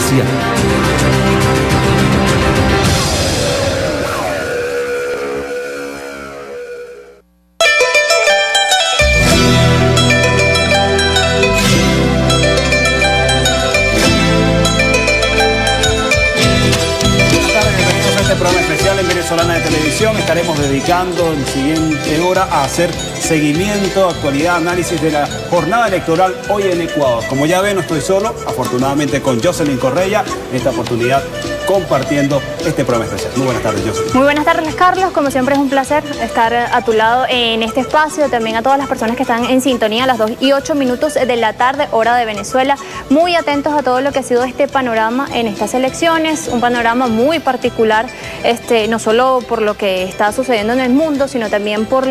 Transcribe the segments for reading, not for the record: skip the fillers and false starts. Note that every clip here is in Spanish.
noticia. Venezolana de Televisión. Estaremos dedicando en la siguiente hora a hacer seguimiento, actualidad, análisis de la jornada electoral hoy en Ecuador. Como ya ven, no estoy solo, afortunadamente con Jocelyn Correia, en esta oportunidad compartiendo este programa especial. Muy buenas tardes, Jocelyn. Muy buenas tardes, Carlos. Como siempre es un placer estar a tu lado en este espacio. También a todas las personas que están en sintonía a las 2:08 de la tarde, hora de Venezuela. Muy atentos a todo lo que ha sido este panorama en estas elecciones. Un panorama muy particular, no solo por lo que está sucediendo en el mundo, sino también por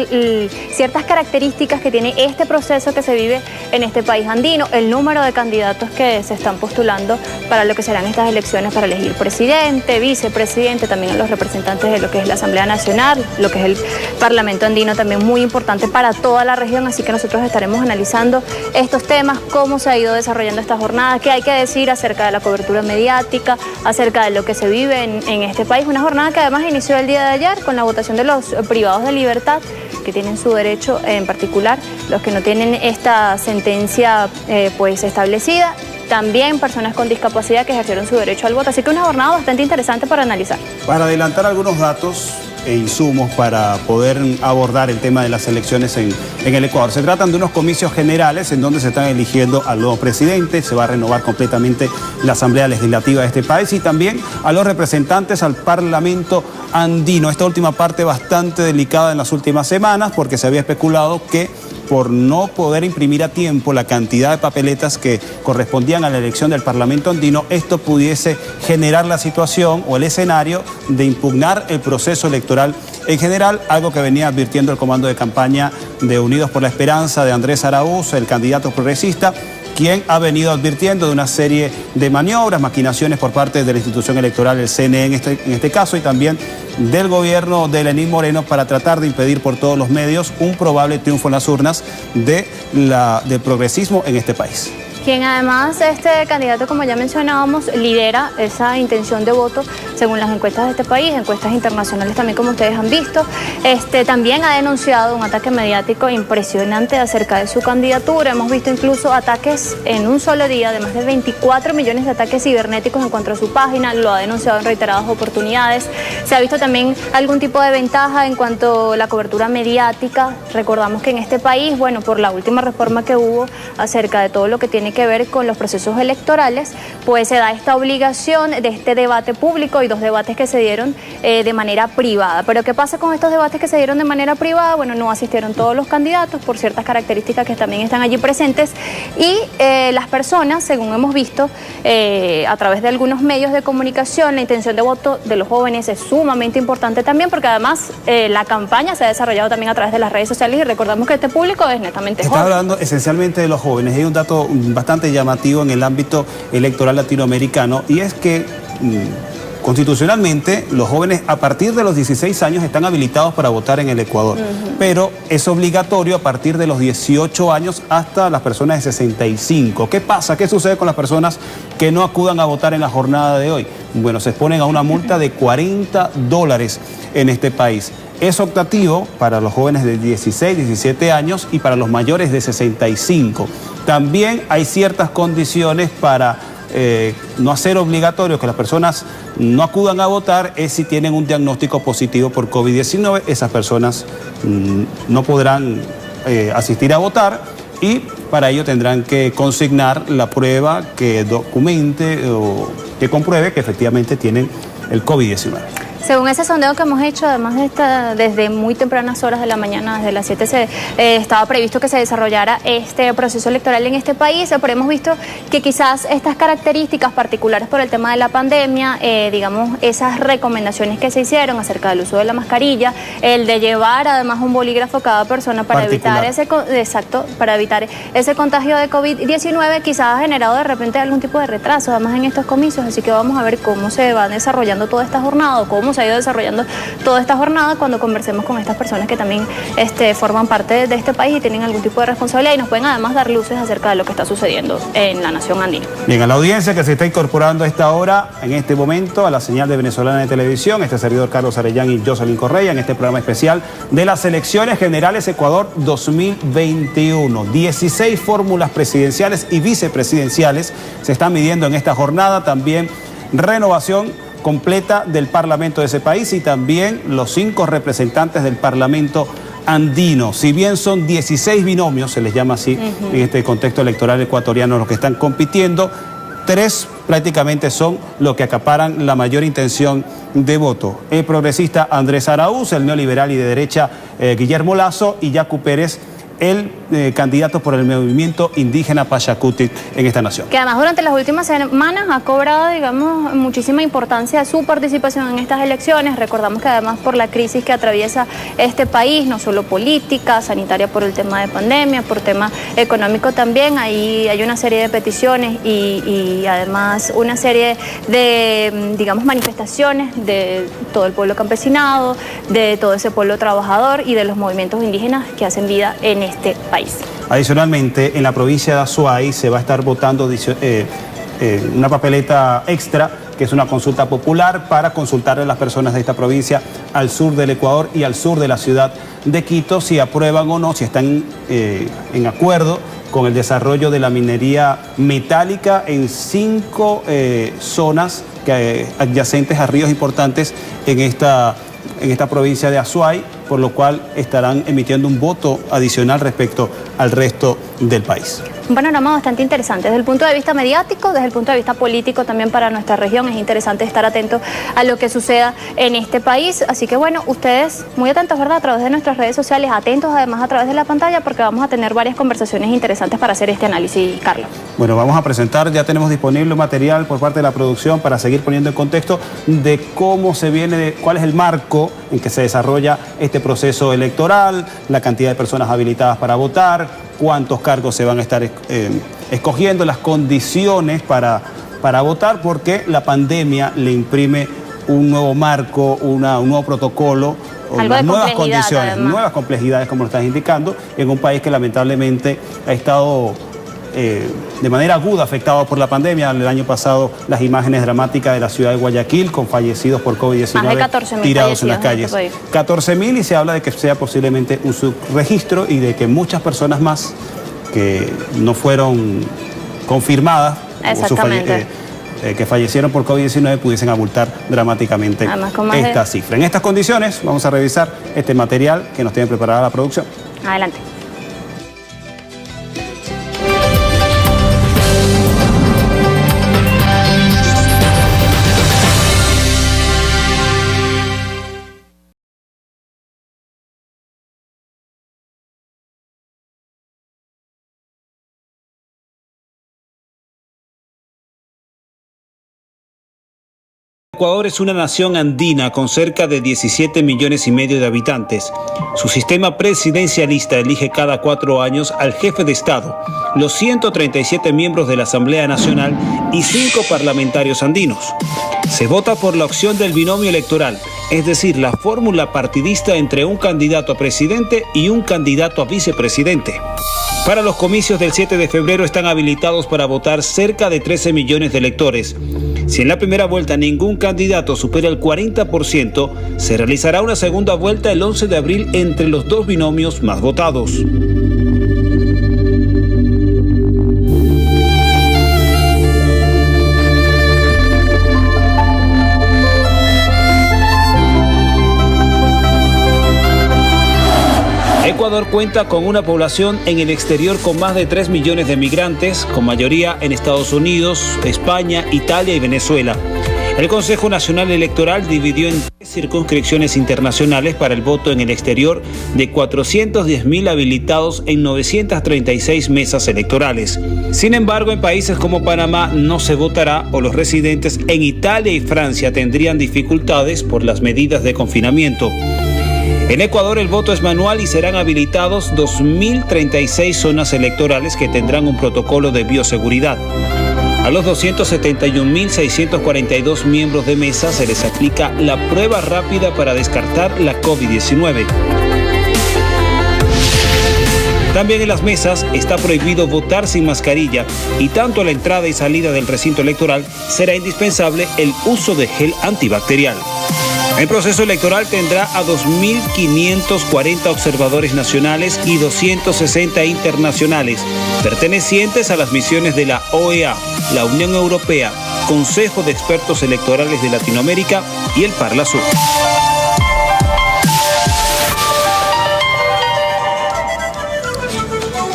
ciertas características que tiene este proceso que se vive en este país andino, el número de candidatos que se están postulando para lo que serán estas elecciones para elegir presidente, vicepresidente, también a los representantes de lo que es la Asamblea Nacional, lo que es el Parlamento andino, también muy importante para toda la región, así que nosotros estaremos analizando estos temas, cómo se ha ido desarrollando esta jornada, qué hay que decir acerca de la cobertura mediática, acerca de lo que se vive en este país, una jornada que además inició el día de ayer con la votación de los privados de libertad, que tienen su derecho, en particular los que no tienen esta sentencia pues establecida, también personas con discapacidad que ejercieron su derecho al voto, así que una jornada bastante interesante para analizar. Para adelantar algunos datos e insumos para poder abordar el tema de las elecciones en el Ecuador. Se tratan de unos comicios generales en donde se están eligiendo al nuevo presidente, se va a renovar completamente la Asamblea Legislativa de este país y también a los representantes al Parlamento andino. Esta última parte bastante delicada en las últimas semanas porque se había especulado que por no poder imprimir a tiempo la cantidad de papeletas que correspondían a la elección del Parlamento andino, esto pudiese generar la situación o el escenario de impugnar el proceso electoral en general, algo que venía advirtiendo el comando de campaña de Unidos por la Esperanza de Andrés Araúz, el candidato progresista, quien ha venido advirtiendo de una serie de maniobras, maquinaciones por parte de la institución electoral, el CNE en este caso, y también del gobierno de Lenín Moreno para tratar de impedir por todos los medios un probable triunfo en las urnas del progresismo en este país. Quien además, este candidato, como ya mencionábamos, lidera esa intención de voto según las encuestas de este país, encuestas internacionales también, como ustedes han visto. También ha denunciado un ataque mediático impresionante acerca de su candidatura. Hemos visto incluso ataques en un solo día de más de 24 millones de ataques cibernéticos en cuanto a su página. Lo ha denunciado en reiteradas oportunidades. Se ha visto también algún tipo de ventaja en cuanto a la cobertura mediática. Recordamos que en este país, bueno, por la última reforma que hubo acerca de todo lo que tiene que ver con los procesos electorales, pues se da esta obligación de este debate público y dos debates que se dieron de manera privada. Pero ¿qué pasa con estos debates que se dieron de manera privada? Bueno, no asistieron todos los candidatos por ciertas características que también están allí presentes y las personas, según hemos visto a través de algunos medios de comunicación, la intención de voto de los jóvenes es sumamente importante también porque además la campaña se ha desarrollado también a través de las redes sociales y recordamos que este público es netamente joven. Está hablando esencialmente de los jóvenes. Hay un dato bastante llamativo en el ámbito electoral latinoamericano y es que constitucionalmente los jóvenes a partir de los 16 años están habilitados para votar en el Ecuador, pero es obligatorio a partir de los 18 años hasta las personas de 65. ¿Qué pasa? ¿Qué sucede con las personas que no acudan a votar en la jornada de hoy? Bueno, se exponen a una multa de $40 en este país. Es optativo para los jóvenes de 16, 17 años y para los mayores de 65. También hay ciertas condiciones para no hacer obligatorio que las personas no acudan a votar, es si tienen un diagnóstico positivo por COVID-19. Esas personas no podrán asistir a votar y para ello tendrán que consignar la prueba que documente o que compruebe que efectivamente tienen el COVID-19. Según ese sondeo que hemos hecho, además desde muy tempranas horas de la mañana, desde las 7, estaba previsto que se desarrollara este proceso electoral en este país, pero hemos visto que quizás estas características particulares por el tema de la pandemia, digamos, esas recomendaciones que se hicieron acerca del uso de la mascarilla, el de llevar además un bolígrafo cada persona para evitar ese contagio de COVID-19, quizás ha generado de repente algún tipo de retraso, además en estos comicios, así que vamos a ver cómo se va desarrollando toda esta jornada, o cómo se ha ido desarrollando toda esta jornada cuando conversemos con estas personas que también forman parte de este país y tienen algún tipo de responsabilidad y nos pueden además dar luces acerca de lo que está sucediendo en la nación andina. Bien, a la audiencia que se está incorporando a esta hora, en este momento, a la señal de Venezolana de Televisión, este servidor Carlos Arellán y Jocelyn Correa, en este programa especial de las elecciones generales Ecuador 2021. 16 fórmulas presidenciales y vicepresidenciales se están midiendo en esta jornada, también renovación completa del Parlamento de ese país y también los 5 representantes del Parlamento andino. Si bien son 16 binomios, se les llama así en este contexto electoral ecuatoriano, los que están compitiendo, 3 prácticamente son los que acaparan la mayor intención de voto. El progresista Andrés Araúz, el neoliberal y de derecha Guillermo Lasso y Yacu Pérez, el candidato por el movimiento indígena Pachacuti en esta nación. Que además durante las últimas semanas ha cobrado, digamos, muchísima importancia su participación en estas elecciones. Recordamos que además por la crisis que atraviesa este país, no solo política, sanitaria por el tema de pandemia, por tema económico también, ahí hay una serie de peticiones y además una serie de, digamos, manifestaciones de todo el pueblo campesinado, de todo ese pueblo trabajador y de los movimientos indígenas que hacen vida en este país. Adicionalmente, en la provincia de Azuay se va a estar votando una papeleta extra, que es una consulta popular para consultarle a las personas de esta provincia al sur del Ecuador y al sur de la ciudad de Quito si aprueban o no, si están en acuerdo con el desarrollo de la minería metálica en 5 zonas adyacentes a ríos importantes en esta provincia de Azuay, por lo cual estarán emitiendo un voto adicional respecto al resto del país. Un panorama bastante interesante desde el punto de vista mediático, desde el punto de vista político también para nuestra región. Es interesante estar atentos a lo que suceda en este país. Así que bueno, ustedes muy atentos, ¿verdad? A través de nuestras redes sociales, atentos además a través de la pantalla porque vamos a tener varias conversaciones interesantes para hacer este análisis, Carlos. Bueno, vamos a presentar, ya tenemos disponible un material por parte de la producción para seguir poniendo en contexto de cómo se viene, cuál es el marco en que se desarrolla este proceso electoral, la cantidad de personas habilitadas para votar, cuántos cargos se van a estar escogiendo, las condiciones para votar, porque la pandemia le imprime un nuevo marco, un nuevo protocolo, unas nuevas condiciones, además, nuevas complejidades, como lo estás indicando, en un país que lamentablemente ha estado de manera aguda afectado por la pandemia. El año pasado las imágenes dramáticas de la ciudad de Guayaquil con fallecidos por COVID-19 tirados en las calles. 14.000 y se habla de que sea posiblemente un subregistro y de que muchas personas más que no fueron confirmadas que fallecieron por COVID-19 pudiesen abultar dramáticamente esta cifra. En estas condiciones vamos a revisar este material que nos tiene preparada la producción. Adelante. Ecuador es una nación andina con cerca de 17 millones y medio de habitantes. Su sistema presidencialista elige cada 4 años al jefe de Estado, los 137 miembros de la Asamblea Nacional y 5 parlamentarios andinos. Se vota por la opción del binomio electoral, es decir, la fórmula partidista entre un candidato a presidente y un candidato a vicepresidente. Para los comicios del 7 de febrero están habilitados para votar cerca de 13 millones de electores. Si en la primera vuelta ningún candidato supera el 40%, se realizará una segunda vuelta el 11 de abril entre los 2 binomios más votados. Ecuador cuenta con una población en el exterior con más de 3 millones de migrantes, con mayoría en Estados Unidos, España, Italia y Venezuela. El Consejo Nacional Electoral dividió en 3 circunscripciones internacionales para el voto en el exterior de 410.000 habilitados en 936 mesas electorales. Sin embargo, en países como Panamá no se votará o los residentes en Italia y Francia tendrían dificultades por las medidas de confinamiento. En Ecuador el voto es manual y serán habilitados 2.036 zonas electorales que tendrán un protocolo de bioseguridad. A los 271.642 miembros de mesa se les aplica la prueba rápida para descartar la COVID-19. También en las mesas está prohibido votar sin mascarilla y tanto a la entrada y salida del recinto electoral será indispensable el uso de gel antibacterial. El proceso electoral tendrá a 2.540 observadores nacionales y 260 internacionales, pertenecientes a las misiones de la OEA, la Unión Europea, Consejo de Expertos Electorales de Latinoamérica y el Parlasur.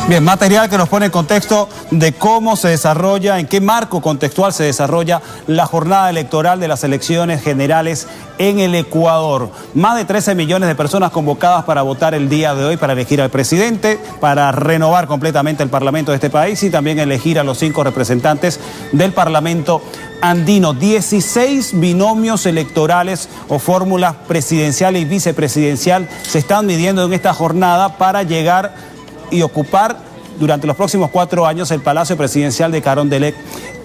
Bien, material que nos pone en contexto de cómo se desarrolla, en qué marco contextual se desarrolla la jornada electoral de las elecciones generales en el Ecuador. Más de 13 millones de personas convocadas para votar el día de hoy, para elegir al presidente, para renovar completamente el Parlamento de este país y también elegir a los 5 representantes del Parlamento andino. 16 binomios electorales o fórmulas presidencial y vicepresidencial se están midiendo en esta jornada para llegar y ocupar durante los próximos 4 años el Palacio Presidencial de Carondelet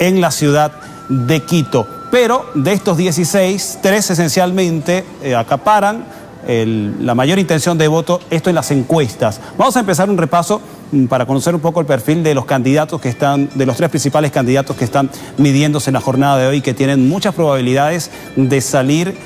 en la ciudad de Quito. Pero de estos 16, 3 esencialmente acaparan la mayor intención de voto, esto en las encuestas. Vamos a empezar un repaso para conocer un poco el perfil de los candidatos que están, de los 3 principales candidatos que están midiéndose en la jornada de hoy, que tienen muchas probabilidades de salir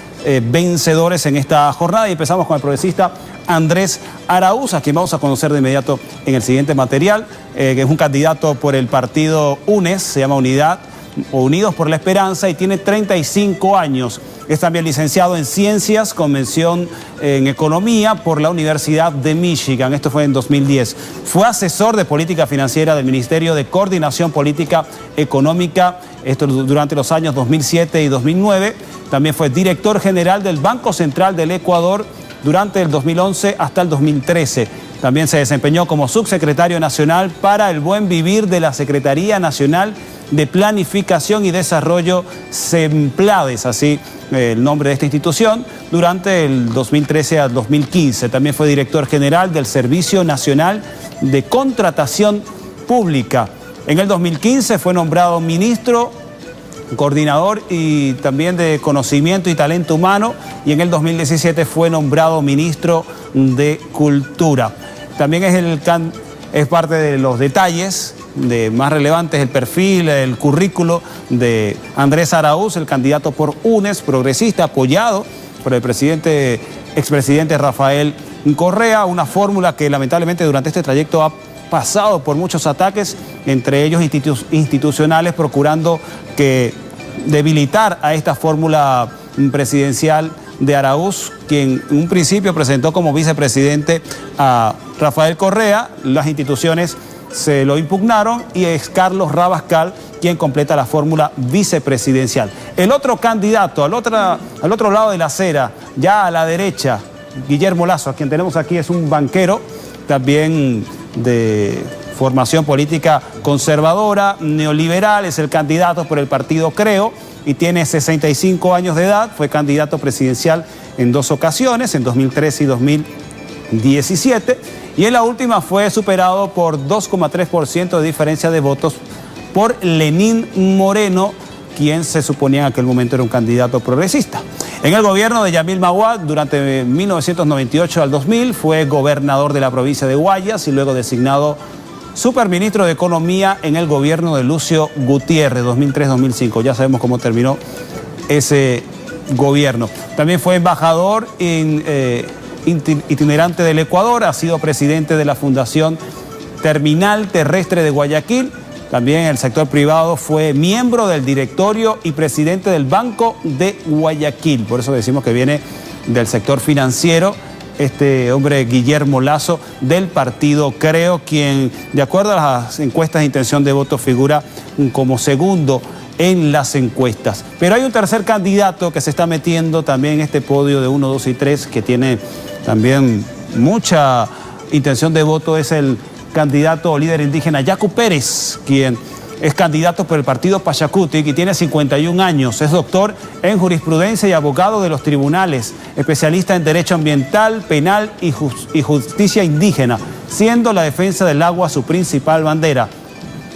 vencedores en esta jornada. Y empezamos con el progresista Andrés Araúz, a quien vamos a conocer de inmediato en el siguiente material, que es un candidato por el partido UNES, se llama Unidos por la Esperanza, y tiene 35 años. Es también licenciado en Ciencias con mención en Economía por la Universidad de Michigan. Esto fue en 2010. Fue asesor de política financiera del Ministerio de Coordinación Política Económica, esto durante los años 2007 y 2009. También fue director general del Banco Central del Ecuador durante el 2011 hasta el 2013. También se desempeñó como subsecretario nacional para el buen vivir de la Secretaría Nacional de Planificación y Desarrollo, SEMPLADES, así el nombre de esta institución, durante el 2013 al 2015. También fue director general del Servicio Nacional de Contratación Pública. En el 2015 fue nombrado ministro, coordinador y también de Conocimiento y Talento Humano, y en el 2017 fue nombrado ministro de Cultura. También es parte de los detalles más relevantes, el perfil, el currículo de Andrés Araúz, el candidato por UNES, progresista, apoyado por el expresidente Rafael Correa, una fórmula que lamentablemente durante este trayecto ha pasado por muchos ataques, entre ellos institucionales, procurando debilitar a esta fórmula presidencial de Araúz, quien en un principio presentó como vicepresidente a Rafael Correa. Las instituciones se lo impugnaron y es Carlos Rabascal quien completa la fórmula vicepresidencial. El otro candidato, al otro lado de la acera, ya a la derecha, Guillermo Lasso, a quien tenemos aquí, es un banquero, también de formación política conservadora, neoliberal, es el candidato por el partido Creo y tiene 65 años de edad, fue candidato presidencial en 2 ocasiones, en 2013 y 2017, y en la última fue superado por 2,3% de diferencia de votos por Lenín Moreno, quien se suponía en aquel momento era un candidato progresista. En el gobierno de Yamil Maguad, durante 1998 al 2000, fue gobernador de la provincia de Guayas y luego designado superministro de Economía en el gobierno de Lucio Gutiérrez, 2003-2005. Ya sabemos cómo terminó ese gobierno. También fue embajador itinerante del Ecuador, ha sido presidente de la Fundación Terminal Terrestre de Guayaquil. También en el sector privado fue miembro del directorio y presidente del Banco de Guayaquil. Por eso decimos que viene del sector financiero. Este hombre, Guillermo Lasso, del partido Creo, quien, de acuerdo a las encuestas de intención de voto, figura como segundo en las encuestas. Pero hay un tercer candidato que se está metiendo también en este podio de 1, 2 y 3, que tiene también mucha intención de voto, es el candidato o líder indígena Yacu Pérez, quien es candidato por el partido Pachacutic y tiene 51 años. Es doctor en jurisprudencia y abogado de los tribunales, especialista en derecho ambiental, penal y justicia indígena, siendo la defensa del agua su principal bandera.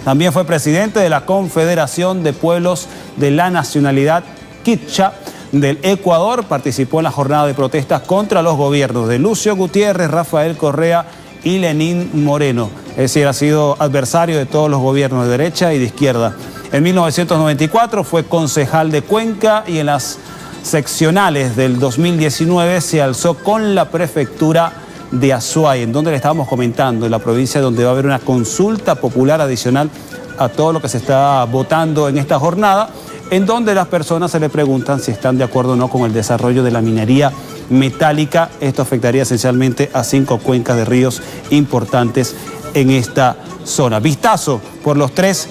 También fue presidente de la Confederación de Pueblos de la Nacionalidad Quichua del Ecuador. Participó en la jornada de protestas contra los gobiernos de Lucio Gutiérrez, Rafael Correa y Lenín Moreno. Es decir, ha sido adversario de todos los gobiernos de derecha y de izquierda. En 1994 fue concejal de Cuenca y en las seccionales del 2019 se alzó con la prefectura de Azuay, en donde le estábamos comentando, en la provincia donde va a haber una consulta popular adicional a todo lo que se está votando en esta jornada, en donde las personas se le preguntan si están de acuerdo o no con el desarrollo de la minería metálica. Esto afectaría esencialmente a 5 cuencas de ríos importantes en esta zona. Vistazo por los 3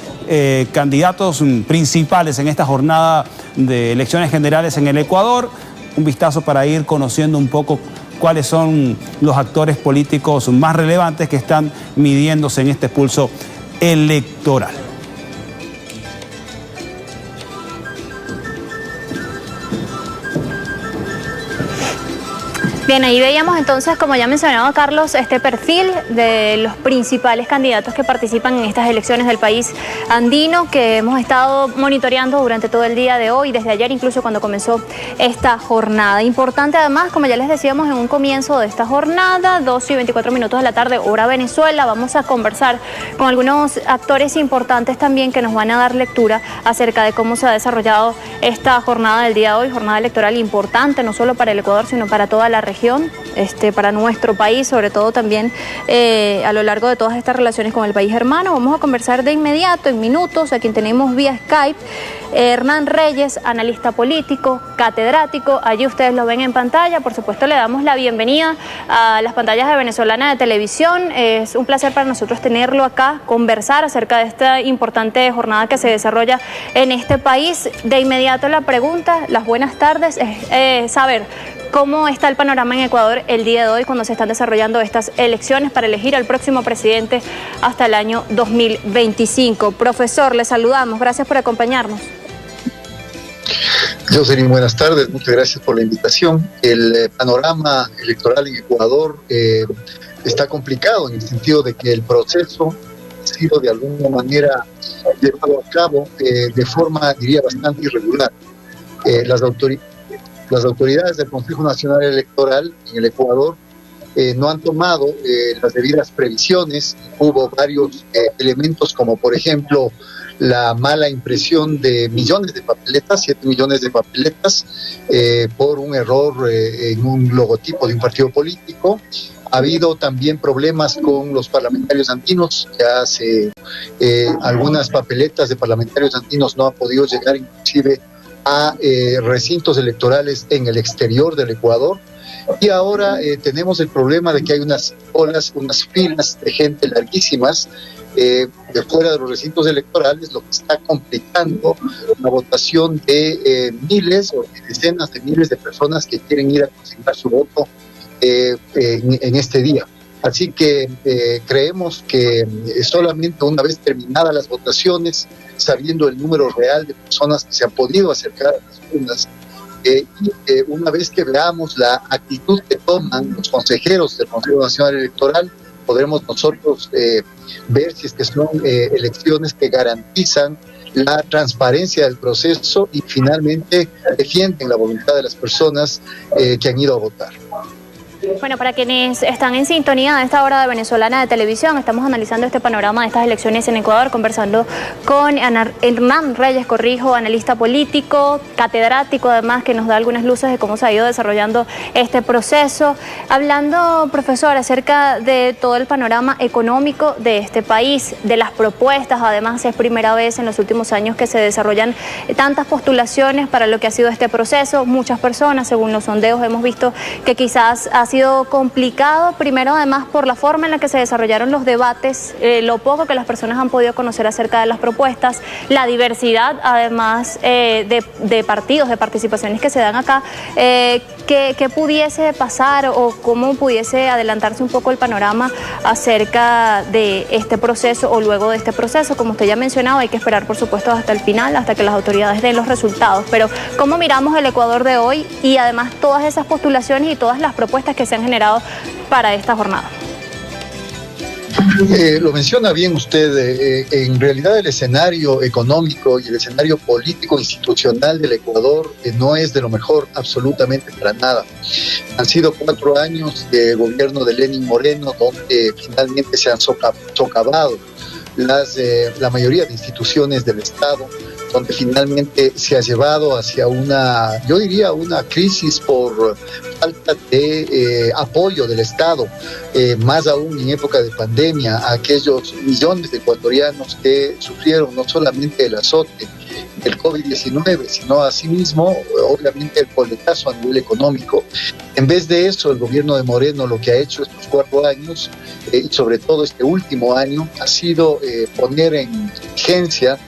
candidatos principales en esta jornada de elecciones generales en el Ecuador. Un vistazo para ir conociendo un poco cuáles son los actores políticos más relevantes que están midiéndose en este pulso electoral. Bien, ahí veíamos entonces, como ya mencionaba Carlos, este perfil de los principales candidatos que participan en estas elecciones del país andino, que hemos estado monitoreando durante todo el día de hoy, desde ayer incluso cuando comenzó esta jornada. Importante además, como ya les decíamos en un comienzo de esta jornada, 2:24 de la tarde, hora Venezuela, vamos a conversar con algunos actores importantes también que nos van a dar lectura acerca de cómo se ha desarrollado esta jornada del día de hoy, jornada electoral importante, no solo para el Ecuador, sino para toda la región, para nuestro país, sobre todo también a lo largo de todas estas relaciones con el país hermano. Vamos a conversar de inmediato, en minutos, a quien tenemos vía Skype, Hernán Reyes, analista político, catedrático. Allí ustedes lo ven en pantalla. Por supuesto, le damos la bienvenida a las pantallas de Venezolana de Televisión. Es un placer para nosotros tenerlo acá, conversar acerca de esta importante jornada que se desarrolla en este país. De inmediato la pregunta, las buenas tardes, es saber cómo está el panorama en Ecuador el día de hoy cuando se están desarrollando estas elecciones para elegir al próximo presidente hasta el año 2025. Profesor, le saludamos. Gracias por acompañarnos. Jocelyn, buenas tardes. Muchas gracias por la invitación. El panorama electoral en Ecuador está complicado en el sentido de que el proceso ha sido de alguna manera llevado a cabo de forma, diría, bastante irregular. Las autoridades del Consejo Nacional Electoral en el Ecuador no han tomado las debidas previsiones. Hubo varios elementos, como por ejemplo la mala impresión de millones de papeletas, 7 millones de papeletas, por un error en un logotipo de un partido político. Ha habido también problemas con los parlamentarios andinos. Algunas papeletas de parlamentarios andinos no han podido llegar inclusive a recintos electorales en el exterior del Ecuador. Y ahora tenemos el problema de que hay unas filas de gente larguísimas de fuera de los recintos electorales, lo que está complicando una votación de miles o de decenas de miles de personas que quieren ir a consignar su voto en este día. Así que creemos que solamente una vez terminadas las votaciones, sabiendo el número real de personas que se han podido acercar a las urnas, y una vez que veamos la actitud que toman los consejeros del Consejo Nacional Electoral, podremos nosotros ver si es que son elecciones que garantizan la transparencia del proceso y finalmente defienden la voluntad de las personas que han ido a votar. Bueno, para quienes están en sintonía a esta hora de Venezolana de Televisión, estamos analizando este panorama de estas elecciones en Ecuador, conversando con Hernán Reyes Corrijo, analista político, catedrático además, que nos da algunas luces de cómo se ha ido desarrollando este proceso. Hablando, profesor, acerca de todo el panorama económico de este país, de las propuestas, además es primera vez en los últimos años que se desarrollan tantas postulaciones para lo que ha sido este proceso. Muchas personas, según los sondeos, hemos visto que quizás ha sido complicado, primero además por la forma en la que se desarrollaron los debates, lo poco que las personas han podido conocer acerca de las propuestas, la diversidad además de partidos, de participaciones que se dan acá. ¿Qué pudiese pasar o cómo pudiese adelantarse un poco el panorama acerca de este proceso o luego de este proceso? Como usted ya mencionaba, hay que esperar por supuesto hasta el final, hasta que las autoridades den los resultados, pero ¿cómo miramos el Ecuador de hoy y además todas esas postulaciones y todas las propuestas que se han generado para esta jornada? Lo menciona bien usted. En realidad el escenario económico y el escenario político institucional del Ecuador no es de lo mejor absolutamente para nada. Han sido 4 años de gobierno de Lenín Moreno donde finalmente se han socavado la mayoría de instituciones del Estado, donde finalmente se ha llevado hacia una, yo diría, una crisis por falta de apoyo del Estado, más aún en época de pandemia, a aquellos millones de ecuatorianos que sufrieron no solamente el azote del COVID-19, sino asimismo, obviamente, el coletazo a nivel económico. En vez de eso, el gobierno de Moreno lo que ha hecho estos 4 años, y sobre todo este último año, ha sido poner en vigencia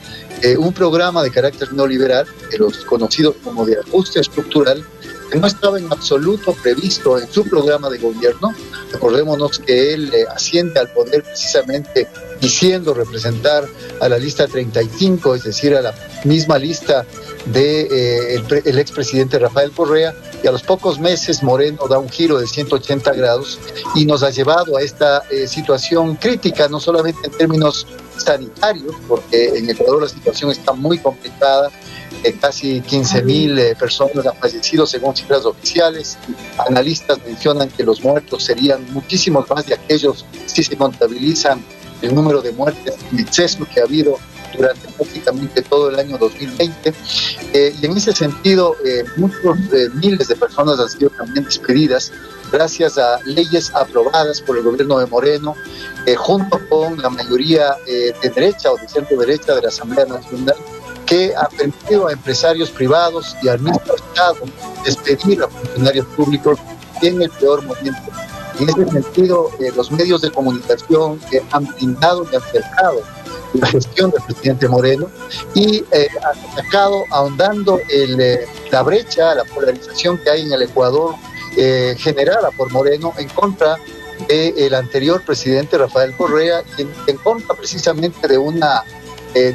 un programa de carácter neoliberal, de los conocidos como de ajuste estructural, que no estaba en absoluto previsto en su programa de gobierno. Recordémonos que él asciende al poder precisamente diciendo representar a la lista 35, es decir, a la misma lista de el expresidente Rafael Correa, y a los pocos meses Moreno da un giro de 180 grados y nos ha llevado a esta situación crítica, no solamente en términos sanitarios, porque en Ecuador la situación está muy complicada. Casi 15,000 personas han fallecido según cifras oficiales. Analistas mencionan que los muertos serían muchísimos más de aquellos si se contabilizan el número de muertes en exceso que ha habido durante prácticamente todo el año 2020. Y en ese sentido, muchos miles de personas han sido también despedidas gracias a leyes aprobadas por el gobierno de Moreno, junto con la mayoría de derecha o de centro derecha de la Asamblea Nacional, que ha permitido a empresarios privados y al mismo Estado despedir a funcionarios públicos en el peor momento. En ese sentido, los medios de comunicación han blindado y han cercado la gestión del presidente Moreno y han atacado, ahondando la brecha, la polarización que hay en el Ecuador, generada por Moreno en contra del anterior presidente Rafael Correa, en contra precisamente de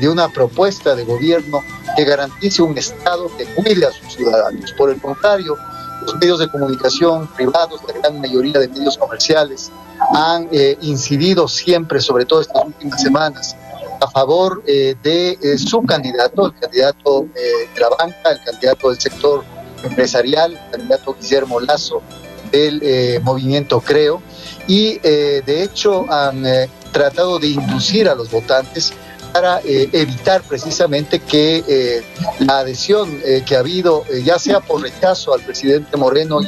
una propuesta de gobierno que garantice un Estado que cuide a sus ciudadanos. Por el contrario, los medios de comunicación privados, la gran mayoría de medios comerciales, han incidido siempre, sobre todo estas últimas semanas, a favor de su candidato, el candidato de la banca, el candidato del sector empresarial, el candidato Guillermo Lasso del movimiento Creo, y de hecho han tratado de inducir a los votantes para evitar precisamente que la adhesión que ha habido, ya sea por rechazo al presidente Moreno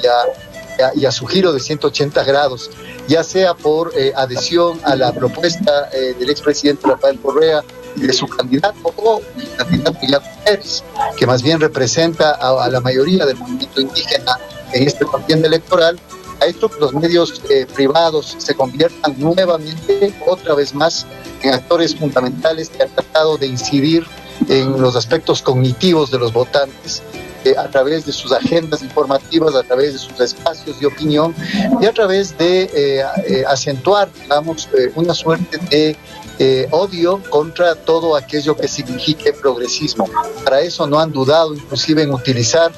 y a su giro de 180 grados, ya sea por adhesión a la propuesta del expresidente Rafael Correa y de su candidato, o el candidato Yacu Pérez, que más bien representa a la mayoría del movimiento indígena en este contienda electoral, ha hecho que los medios privados se conviertan nuevamente, otra vez más, en actores fundamentales que han tratado de incidir en los aspectos cognitivos de los votantes, a través de sus agendas informativas, a través de sus espacios de opinión y a través de acentuar, digamos, una suerte de odio contra todo aquello que signifique progresismo. Para eso no han dudado inclusive en utilizar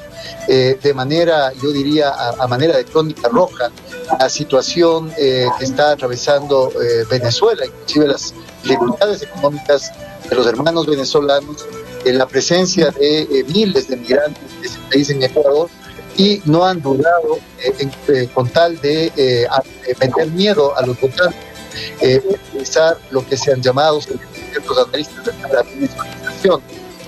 de manera, yo diría, a manera de crónica roja, la situación que está atravesando Venezuela, inclusive las dificultades económicas de los hermanos venezolanos, la presencia de miles de migrantes de ese país en Ecuador, y no han dudado con tal de meter miedo a los votantes, utilizar lo que se han llamado ciertos analistas de la venezolización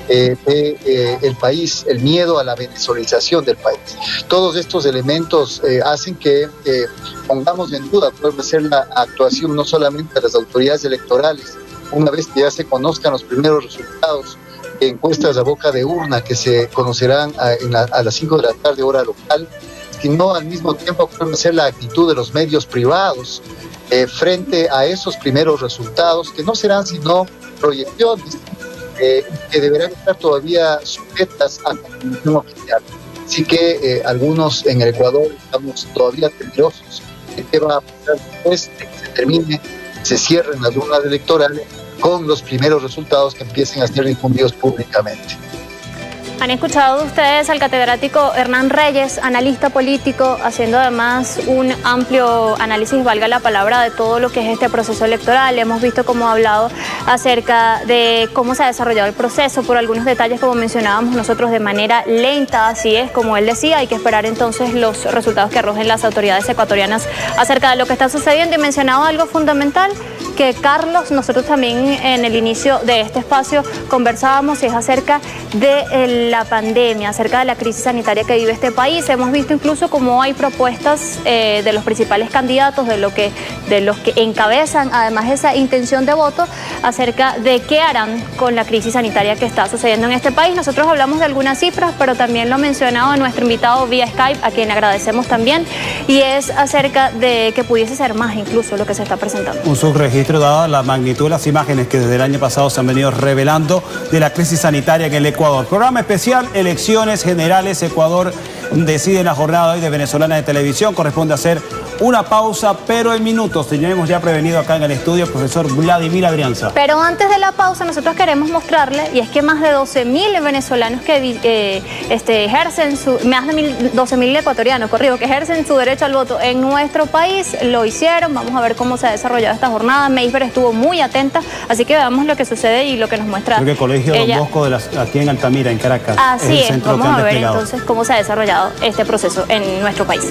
del país, el miedo a la venezolización del país. Todos estos elementos hacen que pongamos en duda cuál va a ser la actuación no solamente de las autoridades electorales, una vez que ya se conozcan los primeros resultados de encuestas a boca de urna que se conocerán a las 5 de la tarde hora local, sino al mismo tiempo cuál va a ser la actitud de los medios privados frente a esos primeros resultados, que no serán sino proyecciones que deberán estar todavía sujetas a la confirmación oficial. Así que algunos en el Ecuador estamos todavía temerosos de qué va a pasar después de que se termine, se cierren las urnas electorales con los primeros resultados que empiecen a ser difundidos públicamente. Han escuchado ustedes al catedrático Hernán Reyes, analista político, haciendo además un amplio análisis, valga la palabra, de todo lo que es este proceso electoral. Hemos visto cómo ha hablado acerca de cómo se ha desarrollado el proceso, por algunos detalles, como mencionábamos nosotros, de manera lenta. Así es, como él decía, hay que esperar entonces los resultados que arrojen las autoridades ecuatorianas acerca de lo que está sucediendo. Y mencionaba algo fundamental, que Carlos, nosotros también en el inicio de este espacio conversábamos, y es acerca de la pandemia, acerca de la crisis sanitaria que vive este país. Hemos visto incluso cómo hay propuestas de los principales candidatos, de los que encabezan además esa intención de voto, acerca de qué harán con la crisis sanitaria que está sucediendo en este país. Nosotros hablamos de algunas cifras, pero también lo ha mencionado nuestro invitado vía Skype, a quien agradecemos también, y es acerca de que pudiese ser más incluso lo que se está presentando. Un subregistro dada la magnitud de las imágenes que desde el año pasado se han venido revelando de la crisis sanitaria en el Ecuador. Programa especial, elecciones generales. Ecuador decide en la jornada hoy de Venezolana de Televisión. Corresponde hacer una pausa, pero en minutos. Tenemos ya prevenido acá en el estudio el profesor Vladimir Adrianza. Pero antes de la pausa, nosotros queremos mostrarle, y es que más de 12.000 venezolanos que ejercen más de 12.000 ecuatorianos, que ejercen su derecho al voto en nuestro país, lo hicieron. Vamos a ver cómo se ha desarrollado esta jornada. Meisber estuvo muy atenta, así que veamos lo que sucede y lo que nos muestra. Creo que el Colegio Don Bosco aquí en Altamira, en Caracas. Así es, vamos a ver entonces cómo se ha desarrollado este proceso en nuestro país.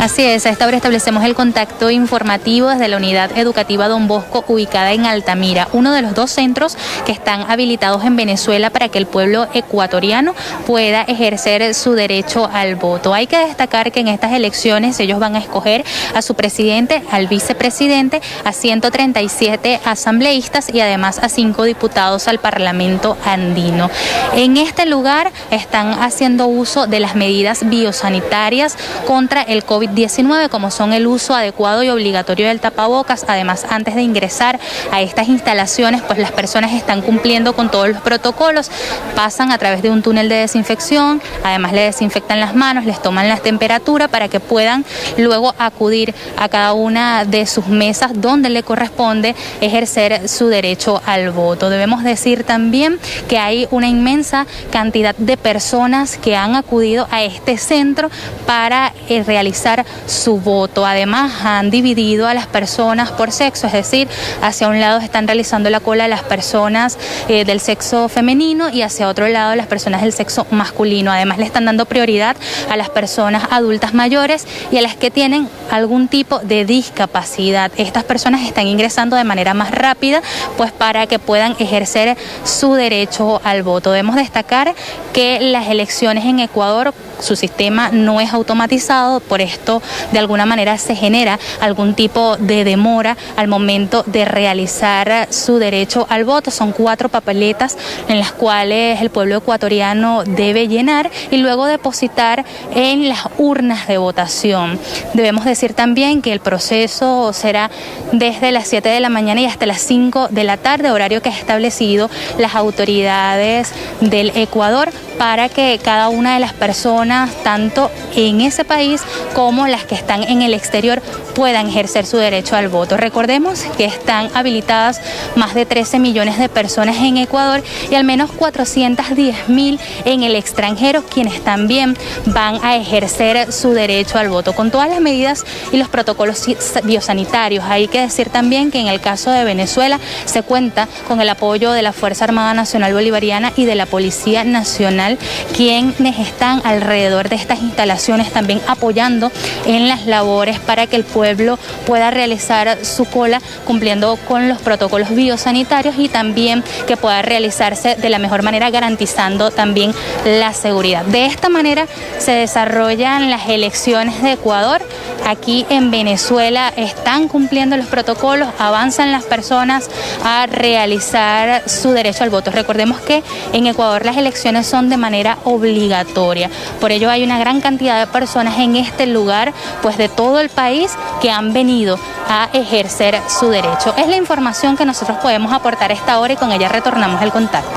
Así es, a esta hora establecemos el contacto informativo desde la Unidad Educativa Don Bosco, ubicada en Altamira, uno de los 2 centros que están habilitados en Venezuela para que el pueblo ecuatoriano pueda ejercer su derecho al voto. Hay que destacar que en estas elecciones ellos van a escoger a su presidente, al vicepresidente, a 137 asambleístas y además a 5 diputados al Parlamento andino. En este lugar están haciendo uso de las medidas biosanitarias contra el COVID-19, como son el uso adecuado y obligatorio del tapabocas. Además, antes de ingresar a estas instalaciones, pues las personas están cumpliendo con todos los protocolos, pasan a través de un túnel de desinfección, además le desinfectan las manos, les toman la temperatura para que puedan luego acudir a cada una de sus mesas donde le corresponde ejercer su derecho al voto. Debemos decir también que hay una inmensa cantidad de personas que han acudido a este centro para realizar su voto. Además, han dividido a las personas por sexo, es decir, hacia un lado están realizando la cola las personas del sexo femenino y hacia otro lado las personas del sexo masculino. Además, le están dando prioridad a las personas adultas mayores y a las que tienen algún tipo de discapacidad. Estas personas están ingresando de manera más rápida, pues para que puedan ejercer su derecho al voto. Debemos destacar que las elecciones en Ecuador, su sistema no es automatizado, por esto de alguna manera se genera algún tipo de demora al momento de realizar su derecho al voto. Son 4 papeletas en las cuales el pueblo ecuatoriano debe llenar y luego depositar en las urnas de votación. Debemos decir también que el proceso será desde las 7 de la mañana y hasta las 5 de la tarde, horario que ha establecido las autoridades del Ecuador, para que cada una de las personas, tanto en ese país como las que están en el exterior, puedan ejercer su derecho al voto. Recordemos que están habilitadas más de 13 millones de personas en Ecuador y al menos 410.000 en el extranjero, quienes también van a ejercer su derecho al voto, con todas las medidas y los protocolos biosanitarios. Hay que decir también que en el caso de Venezuela se cuenta con el apoyo de la Fuerza Armada Nacional Bolivariana y de la Policía Nacional, quienes están alrededor de estas instalaciones también apoyando en las labores para que el pueblo pueda realizar su cola cumpliendo con los protocolos biosanitarios y también que pueda realizarse de la mejor manera, garantizando también la seguridad. De esta manera se desarrollan las elecciones de Ecuador. Aquí en Venezuela están cumpliendo los protocolos, avanzan las personas a realizar su derecho al voto. Recordemos que en Ecuador las elecciones son de manera obligatoria. Por ello hay una gran cantidad de personas en este lugar, pues de todo el país, que han venido a ejercer su derecho. Es la información que nosotros podemos aportar a esta hora y con ella retornamos el contacto.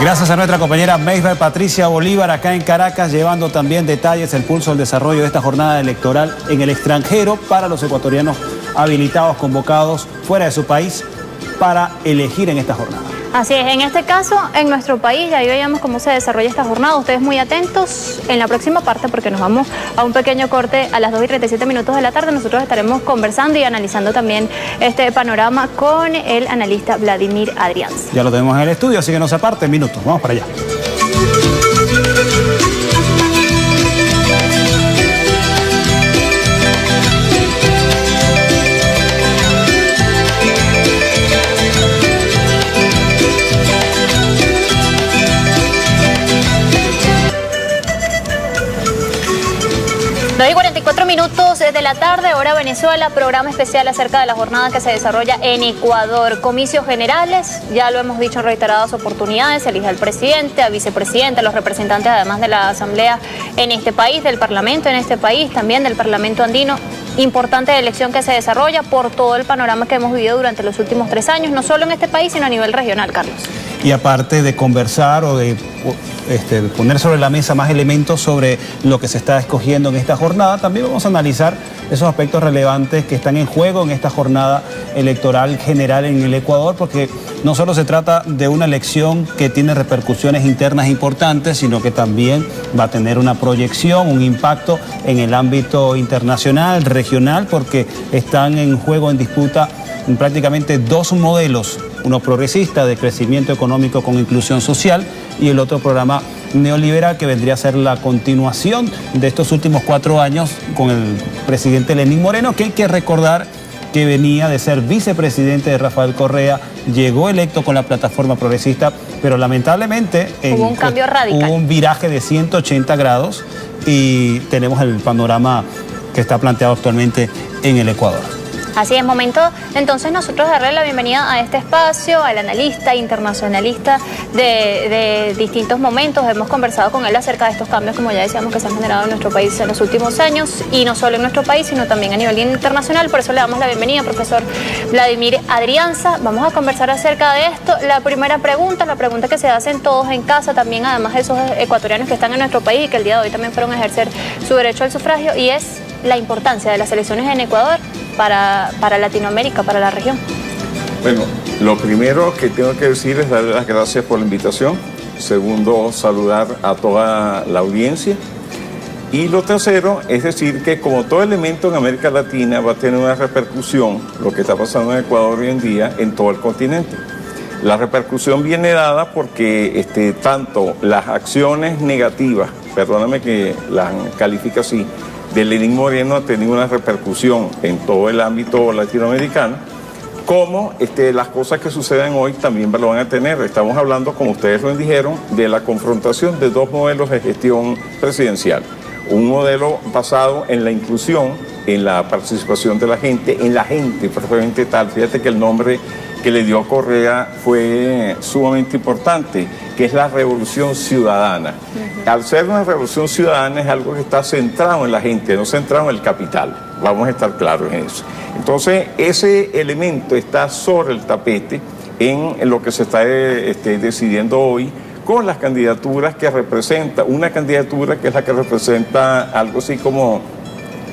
Gracias a nuestra compañera Meisber Patricia Bolívar acá en Caracas, llevando también detalles, el pulso del desarrollo de esta jornada electoral en el extranjero para los ecuatorianos habilitados, convocados fuera de su país para elegir en esta jornada. Así es, en este caso, en nuestro país, ya ahí veíamos cómo se desarrolla esta jornada. Ustedes muy atentos en la próxima parte porque nos vamos a un pequeño corte a las 2:37 de la tarde. Nosotros estaremos conversando y analizando también este panorama con el analista Vladimir Adrianza. Ya lo tenemos en el estudio, así que no se aparten, minutos. Vamos para allá. Hoy 44 minutos de la tarde, hora Venezuela, programa especial acerca de la jornada que se desarrolla en Ecuador. Comicios generales, ya lo hemos dicho en reiteradas oportunidades, se elige al presidente, a vicepresidente, a los representantes además de la asamblea en este país, del parlamento en este país, también del parlamento andino. Importante elección que se desarrolla por todo el panorama que hemos vivido durante los últimos 3 años, no solo en este país, sino a nivel regional, Carlos. Y aparte de conversar o de poner sobre la mesa más elementos sobre lo que se está escogiendo en esta jornada, también vamos a analizar esos aspectos relevantes que están en juego en esta jornada electoral general en el Ecuador, porque no solo se trata de una elección que tiene repercusiones internas importantes, sino que también va a tener una proyección, un impacto en el ámbito internacional, regional, porque están en juego, en disputa, prácticamente 2 modelos, uno progresista de crecimiento económico con inclusión social y el otro programa neoliberal que vendría a ser la continuación de estos últimos 4 años con el presidente Lenín Moreno, que hay que recordar que venía de ser vicepresidente de Rafael Correa, llegó electo con la plataforma progresista, pero lamentablemente hubo un cambio radical. Hubo un viraje de 180 grados y tenemos el panorama que está planteado actualmente en el Ecuador. Así es, momento entonces nosotros darle la bienvenida a este espacio, al analista internacionalista de distintos momentos. Hemos conversado con él acerca de estos cambios, como ya decíamos, que se han generado en nuestro país en los últimos años, y no solo en nuestro país, sino también a nivel internacional. Por eso le damos la bienvenida, profesor Vladimir Adrianza. Vamos a conversar acerca de esto. La primera pregunta, la pregunta que se hacen todos en casa, también además de esos ecuatorianos que están en nuestro país y que el día de hoy también fueron a ejercer su derecho al sufragio, y es la importancia de las elecciones en Ecuador para Latinoamérica, para la región. Bueno, lo primero que tengo que decir es darle las gracias por la invitación. Segundo, saludar a toda la audiencia. Y lo tercero es decir que como todo elemento en América Latina va a tener una repercusión, lo que está pasando en Ecuador hoy en día, en todo el continente. La repercusión viene dada porque tanto las acciones negativas, perdóname que las califique así, de Lenín Moreno ha tenido una repercusión en todo el ámbito latinoamericano, como las cosas que suceden hoy también lo van a tener. Estamos hablando, como ustedes lo dijeron, de la confrontación de 2 modelos de gestión presidencial. Un modelo basado en la inclusión, en la participación de la gente propiamente tal. Fíjate que el nombre que le dio Correa fue sumamente importante, que es la revolución ciudadana. Al ser una revolución ciudadana es algo que está centrado en la gente, no centrado en el capital. Vamos a estar claros en eso. Entonces, ese elemento está sobre el tapete en lo que se está decidiendo hoy, con las candidaturas que representa, una candidatura que es la que representa algo así como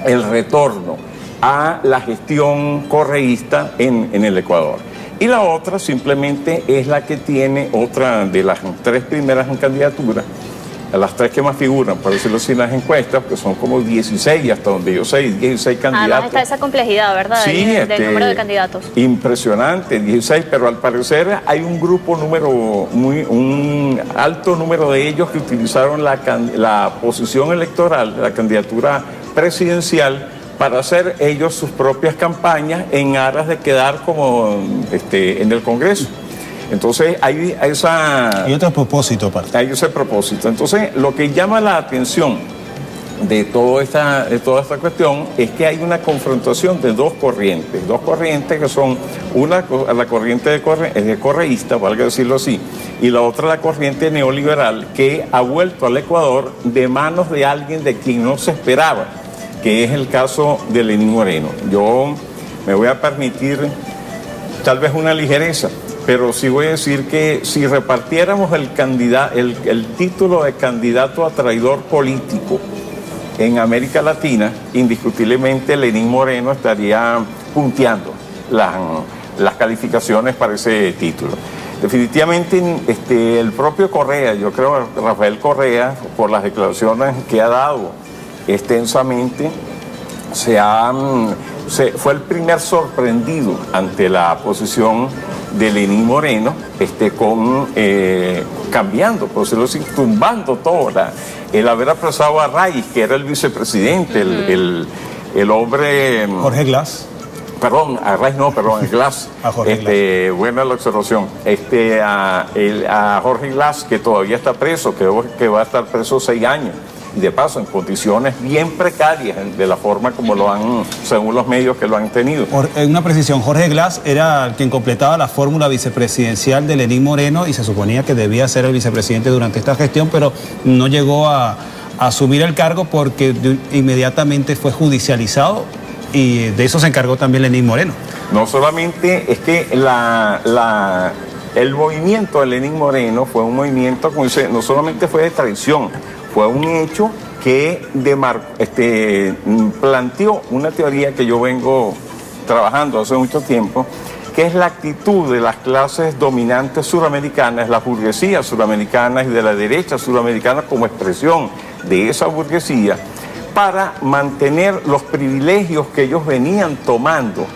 el retorno a la gestión correísta en el Ecuador. Y la otra simplemente es la que tiene otra de las 3 primeras candidaturas, las 3 que más figuran, por decirlo así, en las encuestas, que son como 16, hasta donde yo sé, 16 candidatos. Además está esa complejidad, ¿verdad? Sí, del número de candidatos. Impresionante, 16, pero al parecer hay un un alto número de ellos que utilizaron la posición electoral, la candidatura presidencial, para hacer ellos sus propias campañas en aras de quedar como en el Congreso. Entonces hay otro propósito aparte. Hay ese propósito. Entonces lo que llama la atención de toda esta cuestión es que hay una confrontación de 2 corrientes que son una la corriente correísta, valga decirlo así, y la otra la corriente neoliberal, que ha vuelto al Ecuador de manos de alguien de quien no se esperaba, que es el caso de Lenín Moreno. Yo me voy a permitir tal vez una ligereza, pero sí voy a decir que si repartiéramos el título de candidato a traidor político en América Latina, indiscutiblemente Lenín Moreno estaría punteando las calificaciones para ese título. Definitivamente el propio Correa, yo creo que Rafael Correa, por las declaraciones que ha dado extensamente, fue el primer sorprendido ante la posición de Lenín Moreno, cambiando, por decirlo así, tumbando todo, el haber apresado a Raiz, que era el vicepresidente, el hombre... Jorge Glass. Perdón, a Raiz no, perdón, a Glass. A Jorge Glass. Buena la observación. A Jorge Glass, que todavía está preso, que va a estar preso 6 años. Y de paso, en condiciones bien precarias, de la forma como lo han, según los medios que lo han tenido. Una precisión, Jorge Glass era quien completaba la fórmula vicepresidencial de Lenín Moreno y se suponía que debía ser el vicepresidente durante esta gestión, pero no llegó a asumir el cargo porque inmediatamente fue judicializado y de eso se encargó también Lenín Moreno. No solamente es que el movimiento de Lenín Moreno fue un movimiento, como dice, no solamente fue de traición, fue un hecho que planteó una teoría que yo vengo trabajando hace mucho tiempo, que es la actitud de las clases dominantes suramericanas, las burguesías suramericanas y de la derecha suramericana como expresión de esa burguesía, para mantener los privilegios que ellos venían tomando,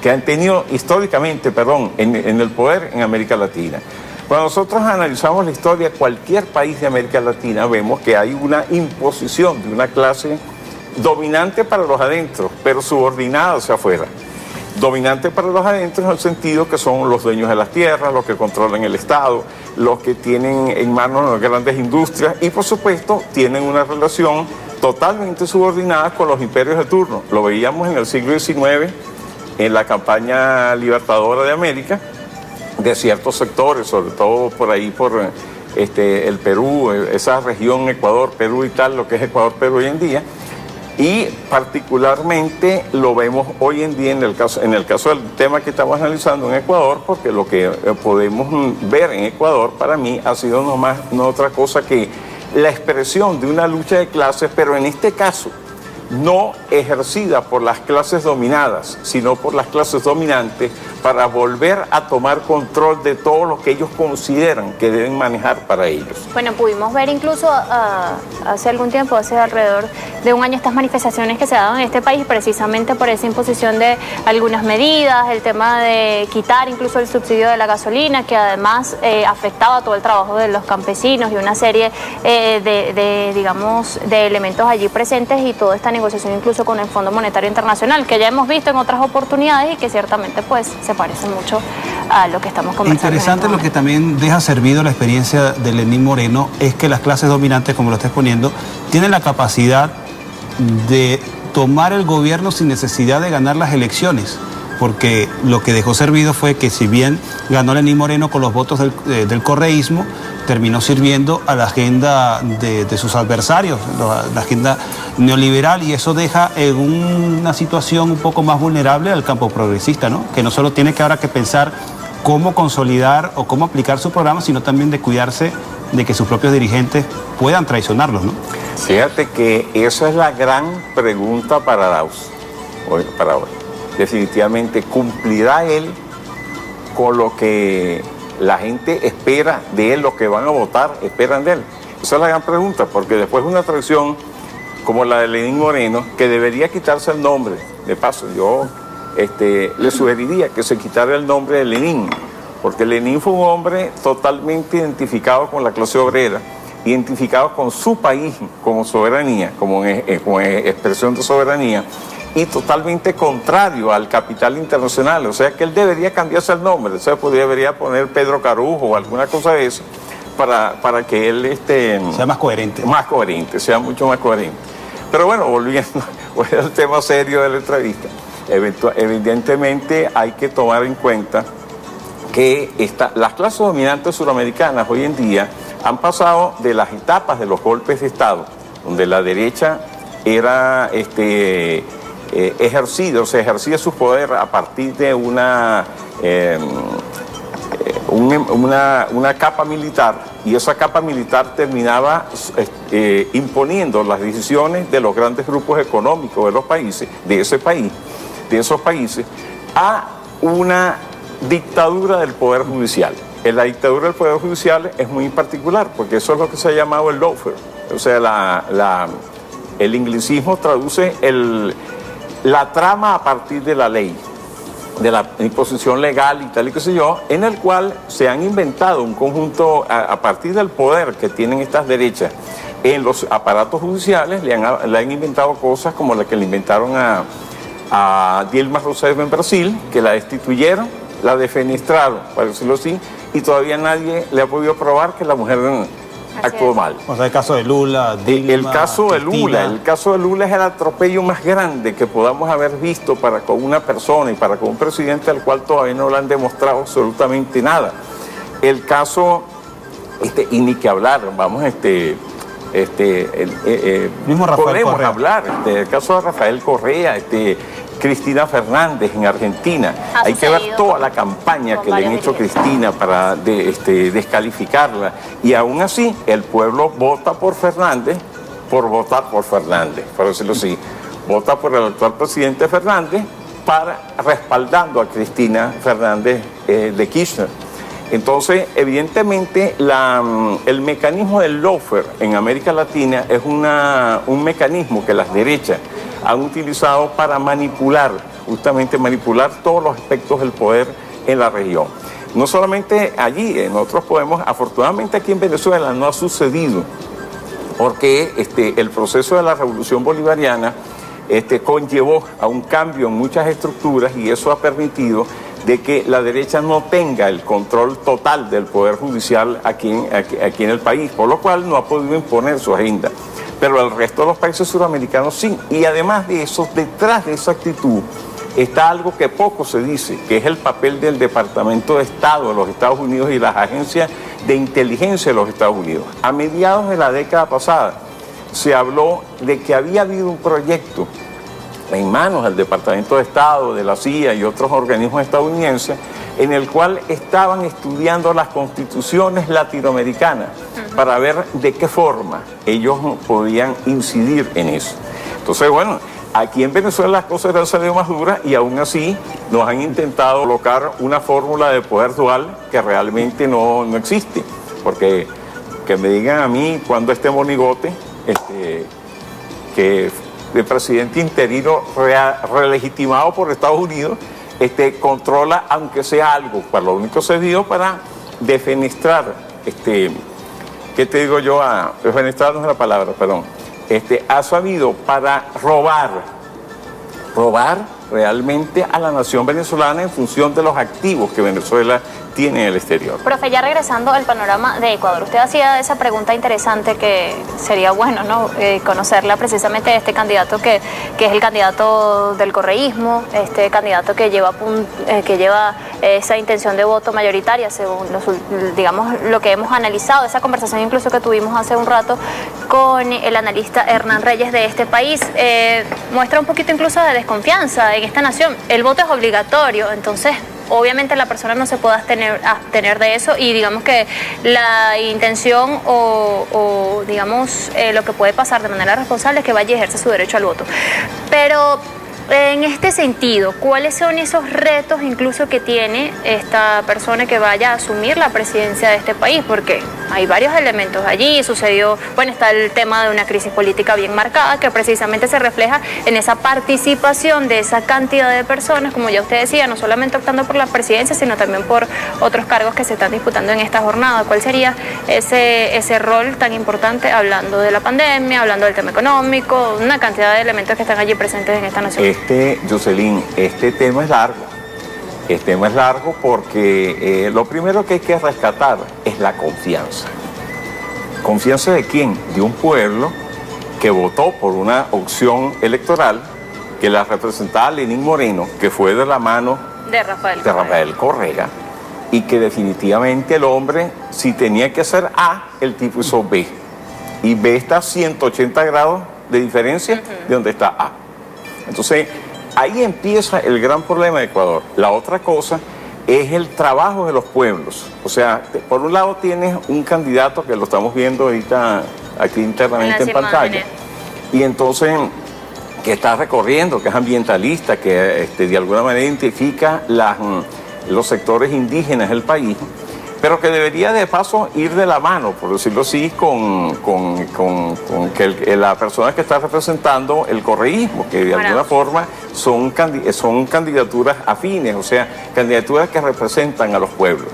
que han tenido históricamente, en el poder en América Latina. Cuando nosotros analizamos la historia de cualquier país de América Latina, vemos que hay una imposición de una clase dominante para los adentros, pero subordinada hacia afuera. Dominante para los adentros en el sentido que son los dueños de las tierras, los que controlan el Estado, los que tienen en manos las grandes industrias y, por supuesto, tienen una relación totalmente subordinada con los imperios de turno. Lo veíamos en el siglo XIX, en la campaña libertadora de América, de ciertos sectores, sobre todo por ahí, por el Perú, esa región Ecuador, Perú y tal, lo que es Ecuador, Perú hoy en día, y particularmente lo vemos hoy en día en el caso del tema que estamos analizando en Ecuador, porque lo que podemos ver en Ecuador para mí ha sido no otra cosa que la expresión de una lucha de clases, pero en este caso no ejercida por las clases dominadas, sino por las clases dominantes, para volver a tomar control de todo lo que ellos consideran que deben manejar para ellos. Bueno, pudimos ver incluso hace algún tiempo, hace alrededor de un año, estas manifestaciones que se daban en este país precisamente por esa imposición de algunas medidas, el tema de quitar incluso el subsidio de la gasolina, que además afectaba todo el trabajo de los campesinos y una serie de elementos allí presentes, y toda esta negociación incluso con el Fondo Monetario Internacional, que ya hemos visto en otras oportunidades y que ciertamente pues se parece mucho a lo que estamos conversando. Interesante lo que también deja servido la experiencia de Lenín Moreno es que las clases dominantes, como lo estás poniendo, tienen la capacidad de tomar el gobierno sin necesidad de ganar las elecciones, porque lo que dejó servido fue que si bien ganó Lenín Moreno con los votos del correísmo, terminó sirviendo a la agenda de sus adversarios, la agenda neoliberal, y eso deja en una situación un poco más vulnerable al campo progresista, ¿no? Que no solo tiene que ahora que pensar cómo consolidar o cómo aplicar su programa, sino también de cuidarse de que sus propios dirigentes puedan traicionarlos, ¿no? Fíjate que esa es la gran pregunta para hoy. Definitivamente, ¿cumplirá él con lo que la gente espera de él, los que van a votar esperan de él? Esa es la gran pregunta, porque después de una traición como la de Lenín Moreno, que debería quitarse el nombre, de paso, yo le sugeriría que se quitara el nombre de Lenín, porque Lenín fue un hombre totalmente identificado con la clase obrera, identificado con su país como soberanía, como expresión de soberanía, y totalmente contrario al capital internacional. O sea que él debería cambiarse el nombre, o sea, debería poner Pedro Carujo o alguna cosa de eso, para que él sea más coherente. Más coherente, sea mucho más coherente. Pero bueno, volviendo al tema serio de la entrevista, evidentemente hay que tomar en cuenta que las clases dominantes suramericanas hoy en día han pasado de las etapas de los golpes de Estado, donde la derecha era ejercía su poder a partir de una capa militar, y esa capa militar terminaba imponiendo las decisiones de los grandes grupos económicos de los países, de esos países, a una dictadura del poder judicial. En la dictadura del Poder Judicial es muy particular, porque eso es lo que se ha llamado el lawfare. O sea, el anglicismo traduce la trama a partir de la ley, de la imposición legal y tal y qué sé yo, en el cual se han inventado un conjunto, a partir del poder que tienen estas derechas en los aparatos judiciales, le han inventado cosas como la que le inventaron a Dilma Rousseff en Brasil, que la destituyeron, la defenestraron, para decirlo así, y todavía nadie le ha podido probar que la mujer actuó mal. O sea, el caso de Lula, Dilma, el caso de Cristina. Lula es el atropello más grande que podamos haber visto para con una persona y para con un presidente al cual todavía no le han demostrado absolutamente nada. El caso, y ni que hablar, vamos, mismo Rafael podemos Correa. hablar, el caso de Rafael Correa, Cristina Fernández en Argentina. Hay que ver toda la campaña que le han hecho a Cristina para descalificarla. Y aún así, el pueblo vota por Fernández por votar por Fernández, por decirlo así. Vota por el actual presidente Fernández respaldando a Cristina Fernández de Kirchner. Entonces, evidentemente, el mecanismo del lawfare en América Latina es un mecanismo que las derechas han utilizado para justamente manipular todos los aspectos del poder en la región. No solamente allí, nosotros afortunadamente aquí en Venezuela no ha sucedido, porque el proceso de la Revolución Bolivariana conllevó a un cambio en muchas estructuras y eso ha permitido de que la derecha no tenga el control total del poder judicial aquí en el país, por lo cual no ha podido imponer su agenda. Pero el resto de los países suramericanos sí. Y además de eso, detrás de esa actitud está algo que poco se dice, que es el papel del Departamento de Estado de los Estados Unidos y las agencias de inteligencia de los Estados Unidos. A mediados de la década pasada se habló de que había habido un proyecto en manos del Departamento de Estado, de la CIA y otros organismos estadounidenses, en el cual estaban estudiando las constituciones latinoamericanas para ver de qué forma ellos podían incidir en eso. Entonces, bueno, aquí en Venezuela las cosas han salido más duras y aún así nos han intentado colocar una fórmula de poder dual que realmente no existe. Porque que me digan a mí cuando este monigote, que el presidente interino relegitimado por Estados Unidos, controla, aunque sea algo, para lo único se dio para defenestrar, ¿qué te digo yo? Defenestrar no es la palabra, perdón. Ha sabido para robar realmente a la nación venezolana en función de los activos que Venezuela tiene en el exterior. Profe, ya regresando al panorama de Ecuador, usted hacía esa pregunta interesante que sería bueno, ¿no? Conocerla precisamente de este candidato que es el candidato del correísmo, este candidato que lleva esa intención de voto mayoritaria, según digamos lo que hemos analizado, esa conversación incluso que tuvimos hace un rato con el analista Hernán Reyes de este país, muestra un poquito incluso de desconfianza en esta nación. El voto es obligatorio, entonces obviamente la persona no se puede abstener de eso y digamos que la intención o digamos lo que puede pasar de manera responsable es que vaya y ejerza su derecho al voto. Pero en este sentido, ¿cuáles son esos retos incluso que tiene esta persona que vaya a asumir la presidencia de este país? Porque hay varios elementos allí, está el tema de una crisis política bien marcada que precisamente se refleja en esa participación de esa cantidad de personas, como ya usted decía, no solamente optando por la presidencia, sino también por otros cargos que se están disputando en esta jornada. ¿Cuál sería ese rol tan importante hablando de la pandemia, hablando del tema económico, una cantidad de elementos que están allí presentes en esta nación? Jocelyn, este tema es largo. Este tema es largo porque lo primero que hay que rescatar es la confianza. ¿Confianza de quién? De un pueblo que votó por una opción electoral que la representaba Lenín Moreno, que fue de la mano de Rafael Correa, y que definitivamente el hombre, si tenía que hacer A, el tipo hizo B. Y B está a 180 grados de diferencia de donde está A. Entonces, ahí empieza el gran problema de Ecuador. La otra cosa es el trabajo de los pueblos. O sea, por un lado tienes un candidato que lo estamos viendo ahorita aquí internamente en pantalla. Y entonces, que está recorriendo, que es ambientalista, que de alguna manera identifica los sectores indígenas del país. pero que debería de paso ir de la mano, por decirlo así, con que la persona que está representando el correísmo, que de alguna forma son candidaturas afines, o sea, candidaturas que representan a los pueblos.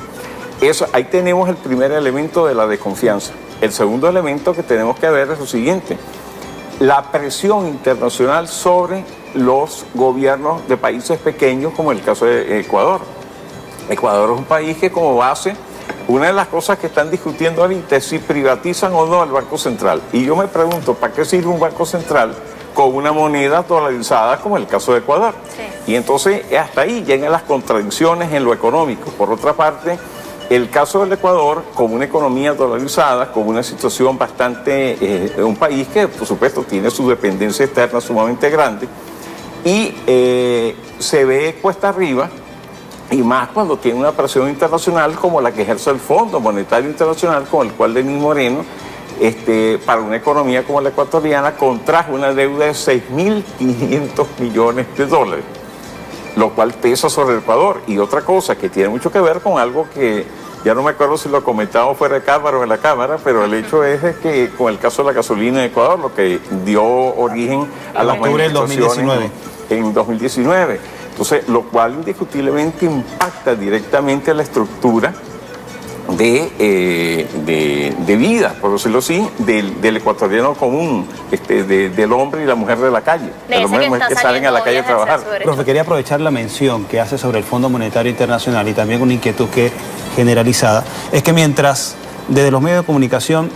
Eso, ahí tenemos el primer elemento de la desconfianza. El segundo elemento que tenemos que ver es lo siguiente: la presión internacional sobre los gobiernos de países pequeños, como el caso de Ecuador. Ecuador es un país que, como base, una de las cosas que están discutiendo ahorita es si privatizan o no el Banco Central. Y yo me pregunto, ¿para qué sirve un Banco Central con una moneda dolarizada como el caso de Ecuador? Sí. Y entonces hasta ahí llegan las contradicciones en lo económico. Por otra parte, el caso del Ecuador, con una economía dolarizada, con una situación bastante, un país que por supuesto tiene su dependencia externa sumamente grande, y se ve cuesta arriba, y más cuando tiene una presión internacional como la que ejerce el Fondo Monetario Internacional, con el cual Lenín Moreno, para una economía como la ecuatoriana, contrajo una deuda de 6.500 millones de dólares, lo cual pesa sobre el Ecuador. Y otra cosa que tiene mucho que ver con algo que ya no me acuerdo si lo comentamos fuera de cámara o en la cámara, pero el hecho es que con el caso de la gasolina en Ecuador, lo que dio origen a las manifestaciones en 2019. Entonces, lo cual indiscutiblemente impacta directamente a la estructura de vida, por decirlo así, del ecuatoriano común, del hombre y la mujer de la calle, de los mismos que salen a la calle a trabajar. Profe, quería aprovechar la mención que hace sobre el Fondo Monetario Internacional y también una inquietud que es generalizada, es que mientras desde los medios de comunicación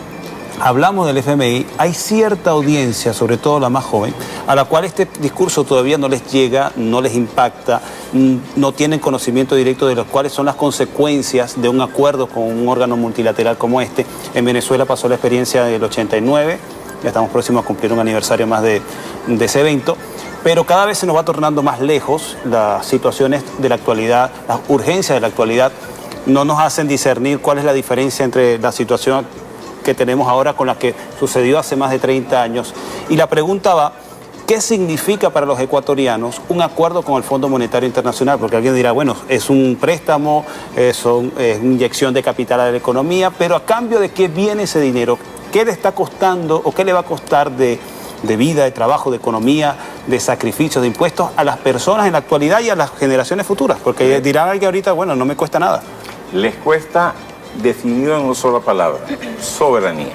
hablamos del FMI, hay cierta audiencia, sobre todo la más joven, a la cual este discurso todavía no les llega, no les impacta, no tienen conocimiento directo de cuáles son las consecuencias de un acuerdo con un órgano multilateral como este. En Venezuela pasó la experiencia del 89, ya estamos próximos a cumplir un aniversario más de ese evento, pero cada vez se nos va tornando más lejos las situaciones de la actualidad, las urgencias de la actualidad, no nos hacen discernir cuál es la diferencia entre la situación que tenemos ahora con la que sucedió hace más de 30 años. Y la pregunta va, ¿qué significa para los ecuatorianos un acuerdo con el Fondo Monetario Internacional? Porque alguien dirá, bueno, es un préstamo, es una inyección de capital a la economía, pero ¿a cambio de qué viene ese dinero? ¿Qué le está costando o qué le va a costar de vida, de trabajo, de economía, de sacrificios, de impuestos a las personas en la actualidad y a las generaciones futuras? Porque dirá alguien ahorita, bueno, no me cuesta nada. Les cuesta, definido en una sola palabra: soberanía.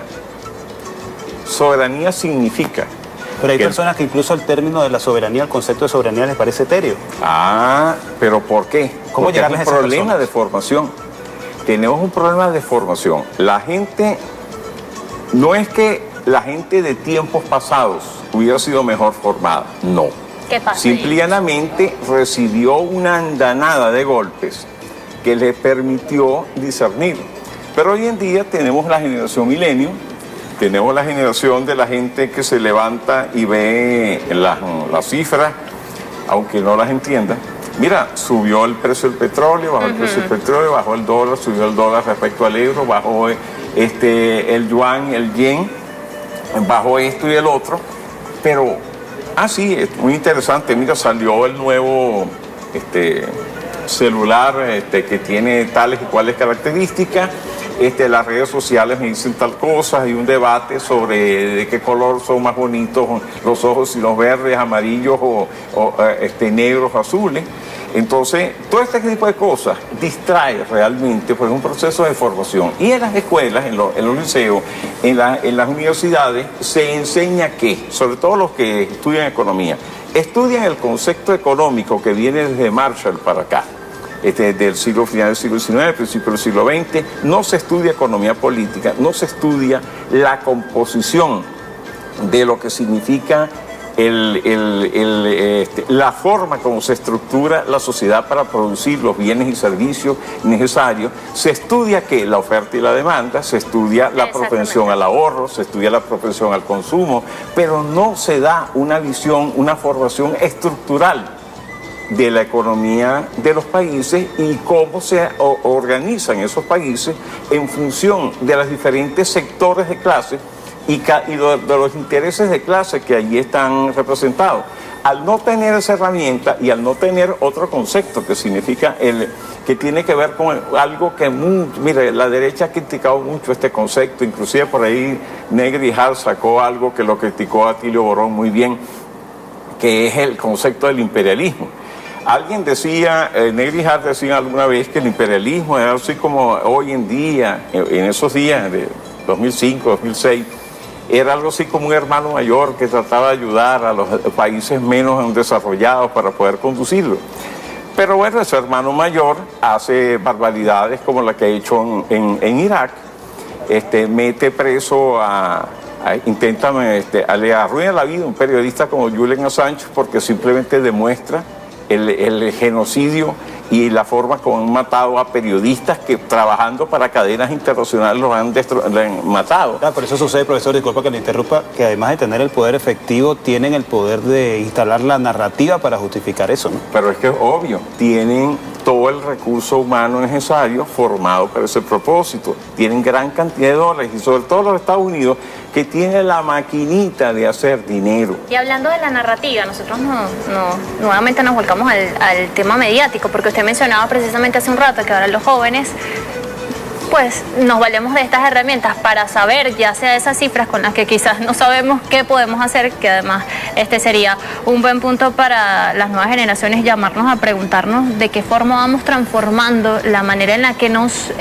Soberanía significa... Pero hay personas que incluso el término de la soberanía, el concepto de soberanía les parece etéreo. Ah, ¿pero por qué? ¿Cómo llegar a ese problema de formación? Tenemos un problema de formación. La gente, no es que la gente de tiempos pasados hubiera sido mejor formada, no. ¿Qué pasa? Simplemente recibió una andanada de golpes que le permitió discernir. Pero hoy en día tenemos la generación milenio, tenemos la generación de la gente que se levanta y ve las cifras, aunque no las entienda. Mira, subió el precio del petróleo, bajó el precio del petróleo, bajó el dólar, subió el dólar respecto al euro, bajó el yuan, el yen, bajó esto y el otro. Pero, sí, es muy interesante. Mira, salió el nuevo celular que tiene tales y cuales características. Las redes sociales me dicen tal cosa, hay un debate sobre de qué color son más bonitos los ojos, si los verdes, amarillos o negros, azules. Entonces, todo este tipo de cosas distrae realmente, pues, un proceso de formación. Y en las escuelas, en los liceos, en las universidades, se enseña que, sobre todo los que estudian economía, estudian el concepto económico que viene desde Marshall para acá. Del final del siglo XIX, principio del siglo XX, no se estudia economía política, no se estudia la composición de lo que significa la forma como se estructura la sociedad para producir los bienes y servicios necesarios. Se estudia la oferta y la demanda, se estudia la propensión al ahorro, se estudia la propensión al consumo, pero no se da una visión, una formación estructural de la economía de los países y cómo se organizan esos países en función de los diferentes sectores de clase y de los intereses de clase que allí están representados. Al no tener esa herramienta y al no tener otro concepto que significa que tiene que ver con algo que, mire, la derecha ha criticado mucho este concepto, inclusive por ahí Negri Hart sacó algo que lo criticó Atilio Borón muy bien, que es el concepto del imperialismo. Alguien decía, Negri Hart decía alguna vez que el imperialismo era así como hoy en día, en esos días de 2005, 2006, era algo así como un hermano mayor que trataba de ayudar a los países menos desarrollados para poder conducirlo. Pero bueno, ese hermano mayor hace barbaridades como la que ha hecho en Irak, mete preso le arruina la vida a un periodista como Julian Assange porque simplemente demuestra el genocidio y la forma como han matado a periodistas que trabajando para cadenas internacionales los han matado. Claro, por eso sucede, profesor, disculpa que le interrumpa, que además de tener el poder efectivo, tienen el poder de instalar la narrativa para justificar eso, ¿no? Pero es que es obvio, tienen todo el recurso humano necesario formado para ese propósito. Tienen gran cantidad de dólares y sobre todo los Estados Unidos que tienen la maquinita de hacer dinero. Y hablando de la narrativa, nosotros nuevamente nos volcamos al tema mediático, porque usted mencionaba precisamente hace un rato que ahora los jóvenes pues nos valemos de estas herramientas para saber ya sea esas cifras con las que quizás no sabemos qué podemos hacer, que además sería un buen punto para las nuevas generaciones, llamarnos a preguntarnos de qué forma vamos transformando la manera en la que nos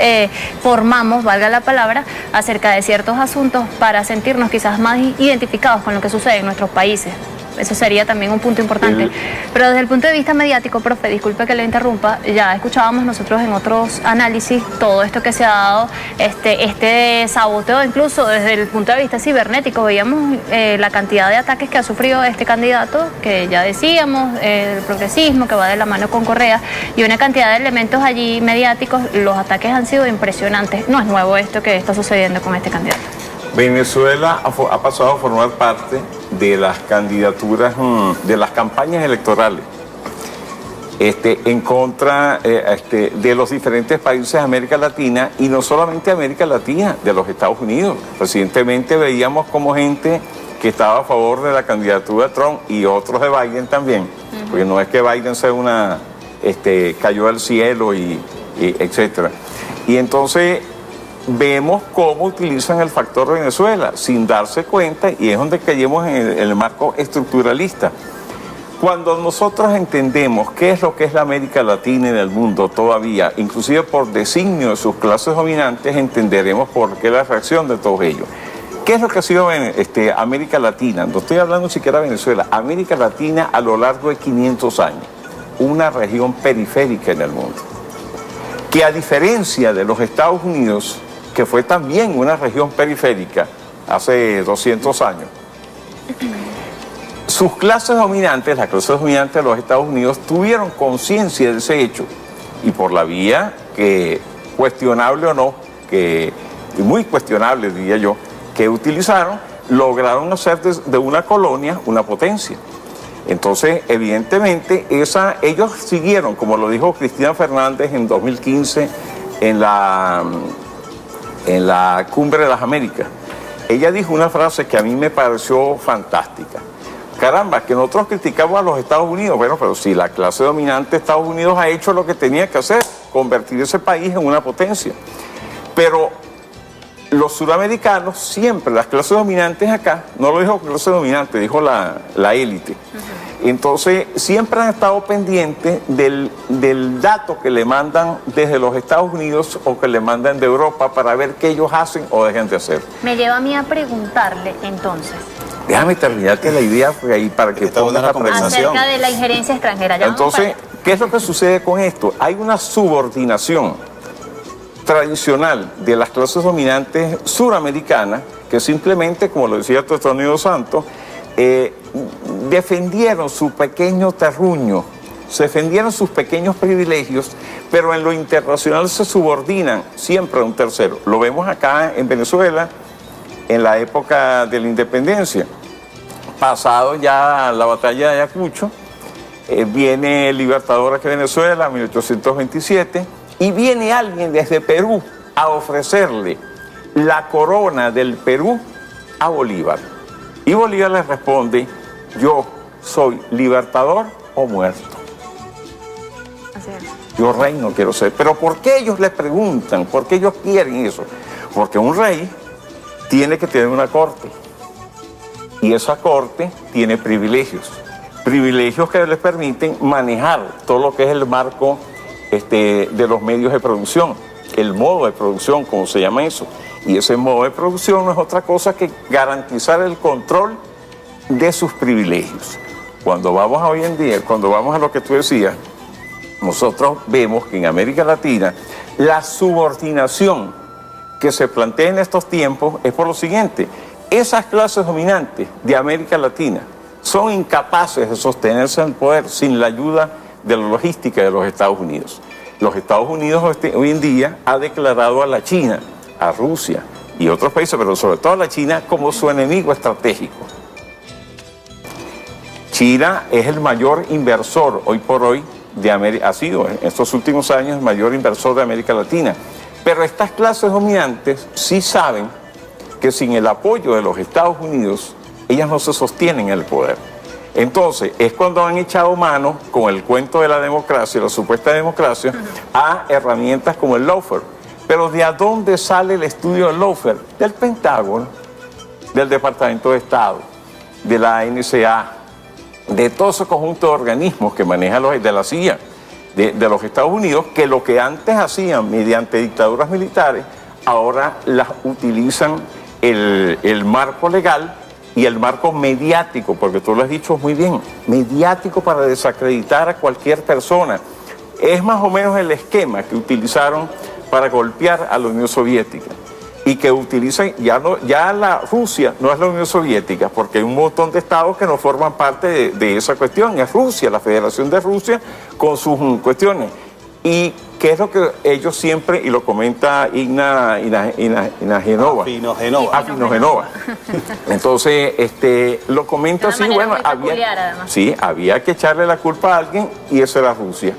formamos, valga la palabra, acerca de ciertos asuntos para sentirnos quizás más identificados con lo que sucede en nuestros países. Eso sería también un punto importante. Pero desde el punto de vista mediático, profe, disculpe que le interrumpa, ya escuchábamos nosotros en otros análisis todo esto que se ha dado, este saboteo, incluso desde el punto de vista cibernético, veíamos la cantidad de ataques que ha sufrido este candidato, que ya decíamos, el progresismo, que va de la mano con Correa, y una cantidad de elementos allí mediáticos. Los ataques han sido impresionantes. No es nuevo esto que está sucediendo con este candidato. Venezuela ha pasado a formar parte de las candidaturas, de las campañas electorales en contra de los diferentes países de América Latina, y no solamente de América Latina, de los Estados Unidos. Recientemente veíamos como gente que estaba a favor de la candidatura de Trump y otros de Biden también, porque no es que Biden sea cayó del cielo y etcétera. Y entonces vemos cómo utilizan el factor Venezuela sin darse cuenta, y es donde caemos en el marco estructuralista. Cuando nosotros entendemos qué es lo que es la América Latina en el mundo todavía, inclusive por designio de sus clases dominantes, entenderemos por qué la reacción de todos ellos. ¿Qué es lo que ha sido América Latina? No estoy hablando siquiera de Venezuela. América Latina a lo largo de 500 años, una región periférica en el mundo, que a diferencia de los Estados Unidos, que fue también una región periférica hace 200 años, sus clases dominantes, las clases dominantes de los Estados Unidos, tuvieron conciencia de ese hecho, y por la vía que, cuestionable o no, que muy cuestionable diría yo, que utilizaron, lograron hacer de una colonia una potencia. Entonces, evidentemente, ellos siguieron, como lo dijo Cristina Fernández en 2015 en la Cumbre de las Américas. Ella dijo una frase que a mí me pareció fantástica. Caramba, que nosotros criticamos a los Estados Unidos. Bueno, pero si la clase dominante de Estados Unidos ha hecho lo que tenía que hacer, convertir ese país en una potencia. Pero los suramericanos siempre, las clases dominantes acá, no lo dijo clase dominante, dijo la élite. Entonces, siempre han estado pendientes del dato que le mandan desde los Estados Unidos o que le mandan de Europa para ver qué ellos hacen o dejan de hacer. Me lleva a mí a preguntarle, entonces. Déjame terminarte la idea ahí para que pongas la conversación. Acerca de la injerencia extranjera. Entonces, ¿qué es lo que sucede con esto? Hay una subordinación tradicional de las clases dominantes suramericanas que simplemente, como lo decía Teófilo Santos, defendieron su pequeño terruño, se defendieron sus pequeños privilegios, pero en lo internacional se subordinan siempre a un tercero. Lo vemos acá en Venezuela, en la época de la independencia. Pasado ya la batalla de Ayacucho, viene el libertador aquí a Venezuela, en 1827, y viene alguien desde Perú a ofrecerle la corona del Perú a Bolívar. Y Bolívar le responde: yo soy libertador o muerto. Así es. Yo rey no quiero ser. Pero ¿por qué ellos le preguntan? ¿Por qué ellos quieren eso? Porque un rey tiene que tener una corte. Y esa corte tiene privilegios. Privilegios que les permiten manejar todo lo que es el marco de los medios de producción. El modo de producción, como se llama eso. Y ese modo de producción no es otra cosa que garantizar el control de sus privilegios. Cuando vamos a hoy en día, cuando vamos a lo que tú decías, nosotros vemos que en América Latina la subordinación que se plantea en estos tiempos es por lo siguiente: esas clases dominantes de América Latina son incapaces de sostenerse en el poder sin la ayuda de la logística de los Estados Unidos. Los Estados Unidos hoy en día ha declarado a la China, a Rusia y otros países, pero sobre todo a la China, como su enemigo estratégico. China es el mayor inversor hoy por hoy de América, ha sido en estos últimos años el mayor inversor de América Latina. Pero estas clases dominantes sí saben que sin el apoyo de los Estados Unidos, ellas no se sostienen en el poder. Entonces, es cuando han echado mano, con el cuento de la democracia, la supuesta democracia, a herramientas como el lawfare. Pero ¿de a dónde sale el estudio del lawfare? Del Pentágono, del Departamento de Estado, de la NSA, de todo ese conjunto de organismos que manejan de la CIA, de los Estados Unidos, que lo que antes hacían mediante dictaduras militares, ahora las utilizan el marco legal y el marco mediático, porque tú lo has dicho muy bien, mediático, para desacreditar a cualquier persona. Es más o menos el esquema que utilizaron para golpear a la Unión Soviética y que utilizan, ya la Rusia no es la Unión Soviética, porque hay un montón de estados que no forman parte de esa cuestión. Es Rusia, la Federación de Rusia, con sus cuestiones. Y qué es lo que ellos siempre, y lo comenta Afinogenova. Entonces, lo comenta así, bueno, había que echarle la culpa a alguien, y eso era Rusia.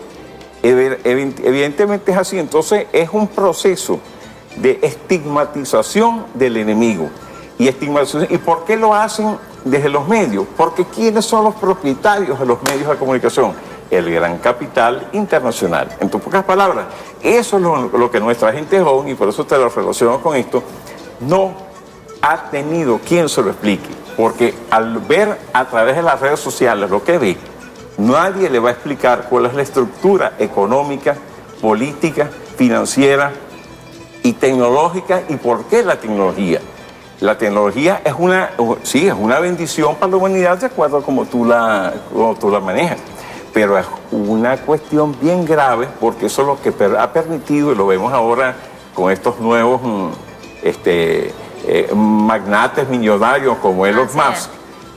Evidentemente es así. Entonces es un proceso de estigmatización del enemigo. ¿Y por qué lo hacen desde los medios? Porque ¿quiénes son los propietarios de los medios de comunicación? El gran capital internacional. En tus pocas palabras, eso es lo que nuestra gente joven, y por eso te lo relaciono con esto, no ha tenido quien se lo explique. Porque al ver a través de las redes sociales lo que ve, nadie le va a explicar cuál es la estructura económica, política, financiera y tecnológica, y por qué la tecnología. La tecnología es una bendición para la humanidad, de acuerdo a como tú la manejas. Pero es una cuestión bien grave, porque eso es lo que ha permitido, y lo vemos ahora con estos nuevos magnates millonarios como Elon Musk,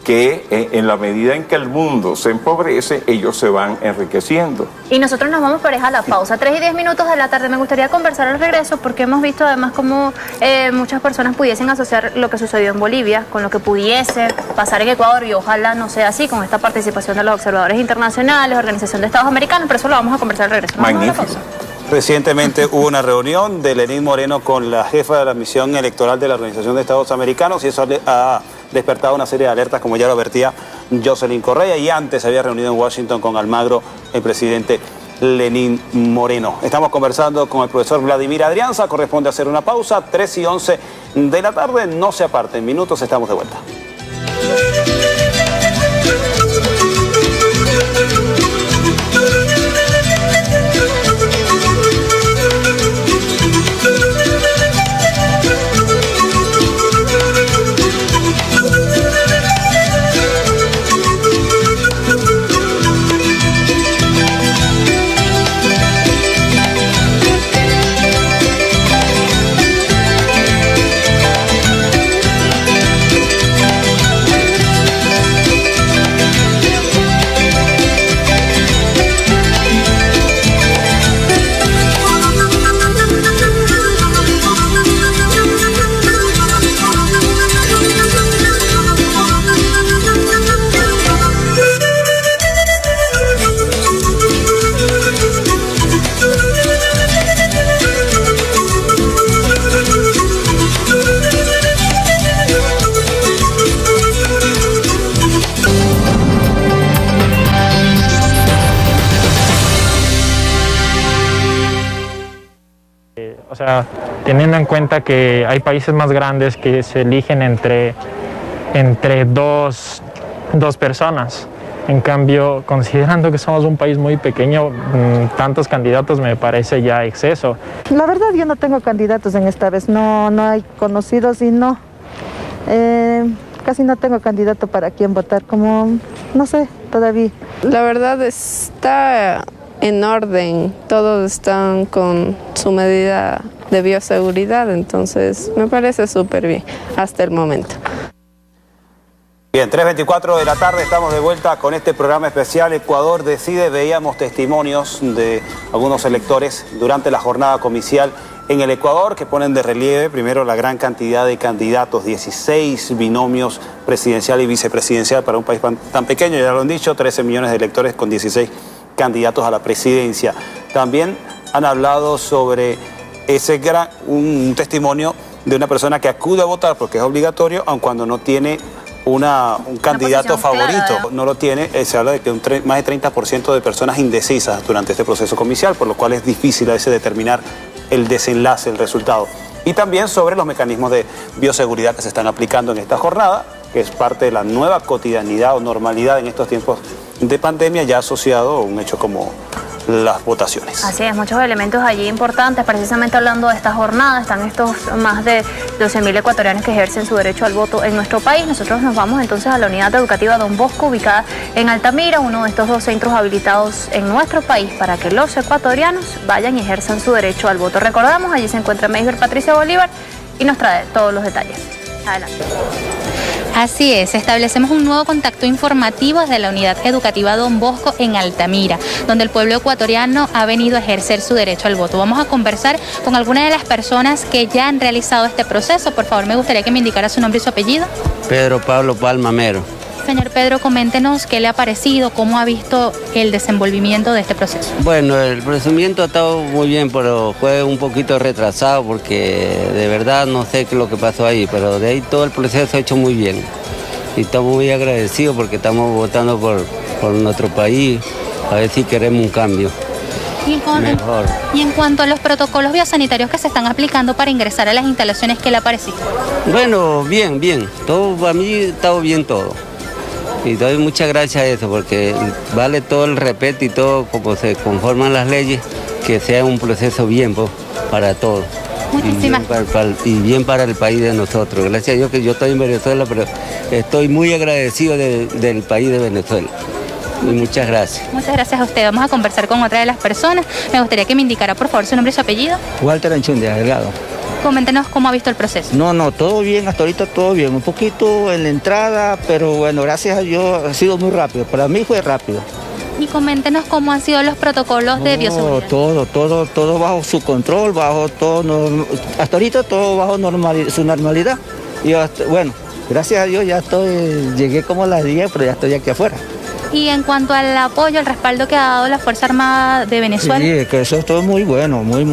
que en la medida en que el mundo se empobrece, ellos se van enriqueciendo. Y nosotros nos vamos por a la pausa. 3:10 de la tarde. Me gustaría conversar al regreso, porque hemos visto además cómo muchas personas pudiesen asociar lo que sucedió en Bolivia con lo que pudiese pasar en Ecuador, y ojalá no sea así, con esta participación de los observadores internacionales, Organización de Estados Americanos. Pero eso lo vamos a conversar al regreso. Magnífico. Recientemente hubo una reunión de Lenín Moreno con la jefa de la misión electoral de la Organización de Estados Americanos, y eso ha despertado una serie de alertas, como ya lo advertía Jocelyn Correa, y antes había reunido en Washington con Almagro el presidente Lenín Moreno. Estamos conversando con el profesor Vladimir Adrianza. Corresponde hacer una pausa. 3:11 de la tarde. No se aparten, en minutos estamos de vuelta. sea, teniendo en cuenta que hay países más grandes que se eligen entre dos personas. En cambio, considerando que somos un país muy pequeño, tantos candidatos me parece ya exceso. La verdad yo no tengo candidatos en esta vez, no hay conocidos y no. Casi no tengo candidato para quién votar, como no sé todavía. La verdad está en orden, todos están con su medida de bioseguridad, entonces me parece súper bien hasta el momento. Bien, 3:24 de la tarde, estamos de vuelta con este programa especial Ecuador Decide. Veíamos testimonios de algunos electores durante la jornada comicial en el Ecuador que ponen de relieve primero la gran cantidad de candidatos, 16 binomios presidencial y vicepresidencial para un país tan pequeño, ya lo han dicho, 13 millones de electores con 16 candidatos a la presidencia. También han hablado sobre un testimonio de una persona que acude a votar porque es obligatorio, aun cuando no tiene un candidato favorito, clara, no lo tiene. Se habla de que más de 30% de personas indecisas durante este proceso comicial, por lo cual es difícil a veces determinar el desenlace, el resultado. Y también sobre los mecanismos de bioseguridad que se están aplicando en esta jornada, que es parte de la nueva cotidianidad o normalidad en estos tiempos de pandemia, ya asociado a un hecho como las votaciones. Así es, muchos elementos allí importantes. Precisamente hablando de esta jornada, están estos más de 12.000 ecuatorianos que ejercen su derecho al voto en nuestro país. Nosotros nos vamos entonces a la unidad educativa Don Bosco, ubicada en Altamira, uno de estos dos centros habilitados en nuestro país para que los ecuatorianos vayan y ejerzan su derecho al voto. Recordamos, allí se encuentra Meisber Patricia Bolívar y nos trae todos los detalles. Adelante. Así es, establecemos un nuevo contacto informativo desde la unidad educativa Don Bosco en Altamira, donde el pueblo ecuatoriano ha venido a ejercer su derecho al voto. Vamos a conversar con algunas de las personas que ya han realizado este proceso. Por favor, me gustaría que me indicara su nombre y su apellido. Pedro Pablo Palmamero. Señor Pedro, coméntenos qué le ha parecido, cómo ha visto el desenvolvimiento de este proceso. Bueno, el procedimiento ha estado muy bien, pero fue un poquito retrasado porque de verdad no sé qué es lo que pasó ahí, pero de ahí todo el proceso se ha hecho muy bien. Y estamos muy agradecidos porque estamos votando por nuestro país, a ver si queremos un cambio. Y en cuanto a los protocolos biosanitarios que se están aplicando para ingresar a las instalaciones, ¿qué le ha parecido? Bueno, bien. Todo, para mí está bien todo. Y doy muchas gracias a eso, porque vale todo el respeto y todo como se conforman las leyes, que sea un proceso bien para todos. Muchísimas y bien para el país de nosotros. Gracias a Dios que yo estoy en Venezuela, pero estoy muy agradecido del país de Venezuela. Y muchas gracias. Muchas gracias a usted. Vamos a conversar con otra de las personas. Me gustaría que me indicara, por favor, su nombre y su apellido. Walter Anchundia, Delgado. Coméntenos cómo ha visto el proceso. No, todo bien, hasta ahorita todo bien. Un poquito en la entrada, pero bueno, gracias a Dios ha sido muy rápido. Para mí fue rápido. Y coméntenos cómo han sido los protocolos de bioseguridad. Todo bajo su control, hasta ahorita todo bajo su normalidad. Y bueno, gracias a Dios llegué como a las 10, pero ya estoy aquí afuera. Y en cuanto al apoyo, el respaldo que ha dado la Fuerza Armada de Venezuela. Sí, que eso es todo muy bueno, muy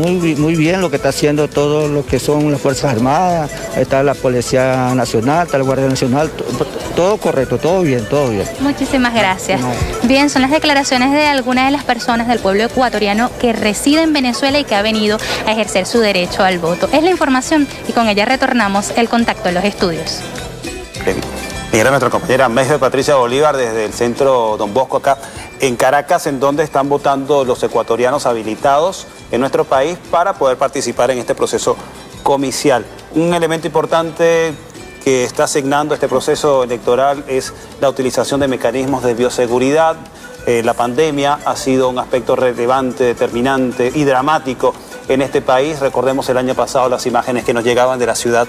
bien lo que está haciendo todo lo que son las Fuerzas Armadas, está la Policía Nacional, está la Guardia Nacional, todo correcto, todo bien. Muchísimas gracias. Bien, son las declaraciones de algunas de las personas del pueblo ecuatoriano que reside en Venezuela y que ha venido a ejercer su derecho al voto. Es la información y con ella retornamos el contacto a los estudios. Mira nuestra compañera Meisber Patricia Bolívar desde el centro Don Bosco acá en Caracas, en donde están votando los ecuatorianos habilitados en nuestro país para poder participar en este proceso comicial. Un elemento importante que está asignando este proceso electoral es la utilización de mecanismos de bioseguridad. La pandemia ha sido un aspecto relevante, determinante y dramático en este país. Recordemos el año pasado las imágenes que nos llegaban de la ciudad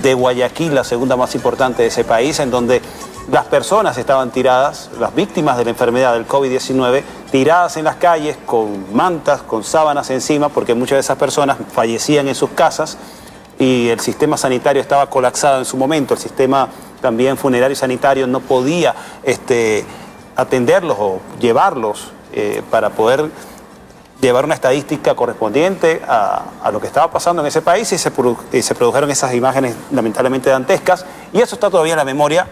de Guayaquil, la segunda más importante de ese país, en donde las personas estaban tiradas, las víctimas de la enfermedad del COVID-19, tiradas en las calles con mantas, con sábanas encima, porque muchas de esas personas fallecían en sus casas y el sistema sanitario estaba colapsado en su momento. El sistema también funerario y sanitario no podía atenderlos o llevarlos para poder llevar una estadística correspondiente a lo que estaba pasando en ese país, y se produjeron esas imágenes lamentablemente dantescas, y eso está todavía en la memoria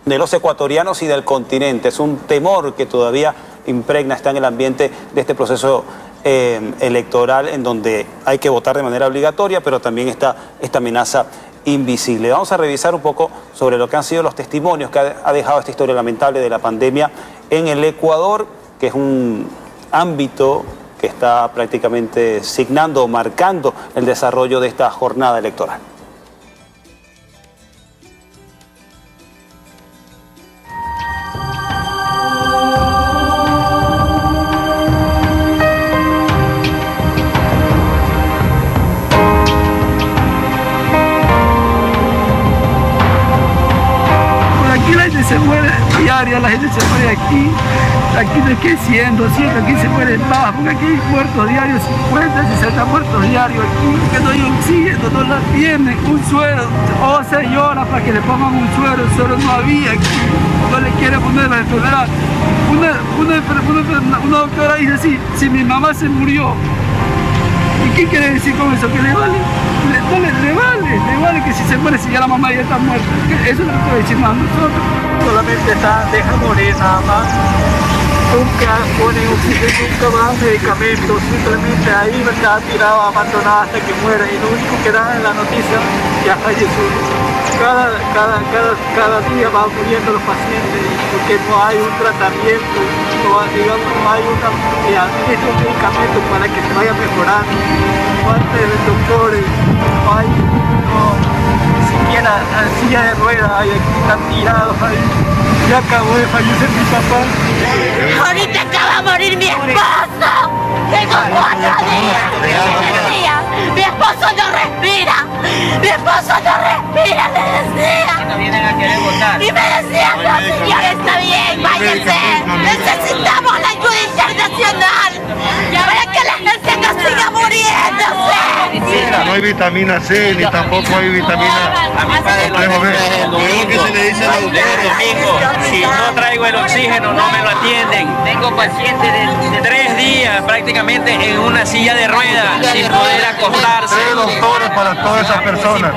de los ecuatorianos y del continente. Es un temor que todavía impregna, está en el ambiente de este proceso electoral en donde hay que votar de manera obligatoria, pero también está esta amenaza invisible. Vamos a revisar un poco sobre lo que han sido los testimonios que ha dejado esta historia lamentable de la pandemia en el Ecuador, que es un ámbito que está prácticamente signando o marcando el desarrollo de esta jornada electoral. Se muere diaria, la gente se muere aquí de que 100, 200, aquí se muere más, porque aquí hay muertos diarios, 50, 60 muertos diarios aquí, que no hay oxígeno, no la tienen, un suero, 6 horas para que le pongan un suero no había aquí, no le quiere poner la enfermedad. Una doctora dice así, si mi mamá se murió, ¿y qué quiere decir con eso? ¿Que le vale? Le vale que si se muere, si ya la mamá ya está muerta. Eso es lo que estoy diciendo a nosotros. Solamente deja morir nada más. Nunca ponen oxígeno, nunca dan medicamentos. Simplemente ahí está tirado, abandonado hasta que muera. Y lo único que dan en la noticia, ya falleció. Cada día van muriendo los pacientes porque no hay un tratamiento, no hay un medicamento para que se vaya mejorando. Parte de doctores, no hay ni siquiera silla de ruedas, hay aquí están tirados ahí. Ya acabó de fallecer mi papá. Ahorita acaba de morir mi esposo. Tengo 4 días. Mi esposo no respira. Mi esposo no respira, le decía. No vienen a querer votar. Y me decían, no señor, está bien, váyanse. Necesitamos la ayuda internacional. Para que la gente no siga muriéndose. No hay vitamina C, ni tampoco hay vitamina A mi padre lo el domingo. ¿Qué se le dice a la doctora? El domingo, si no traigo el oxígeno, no me lo atienden. Tengo pacientes de 3 días prácticamente en una silla de ruedas, sin poder acostarse. 3 doctores para todas esas personas.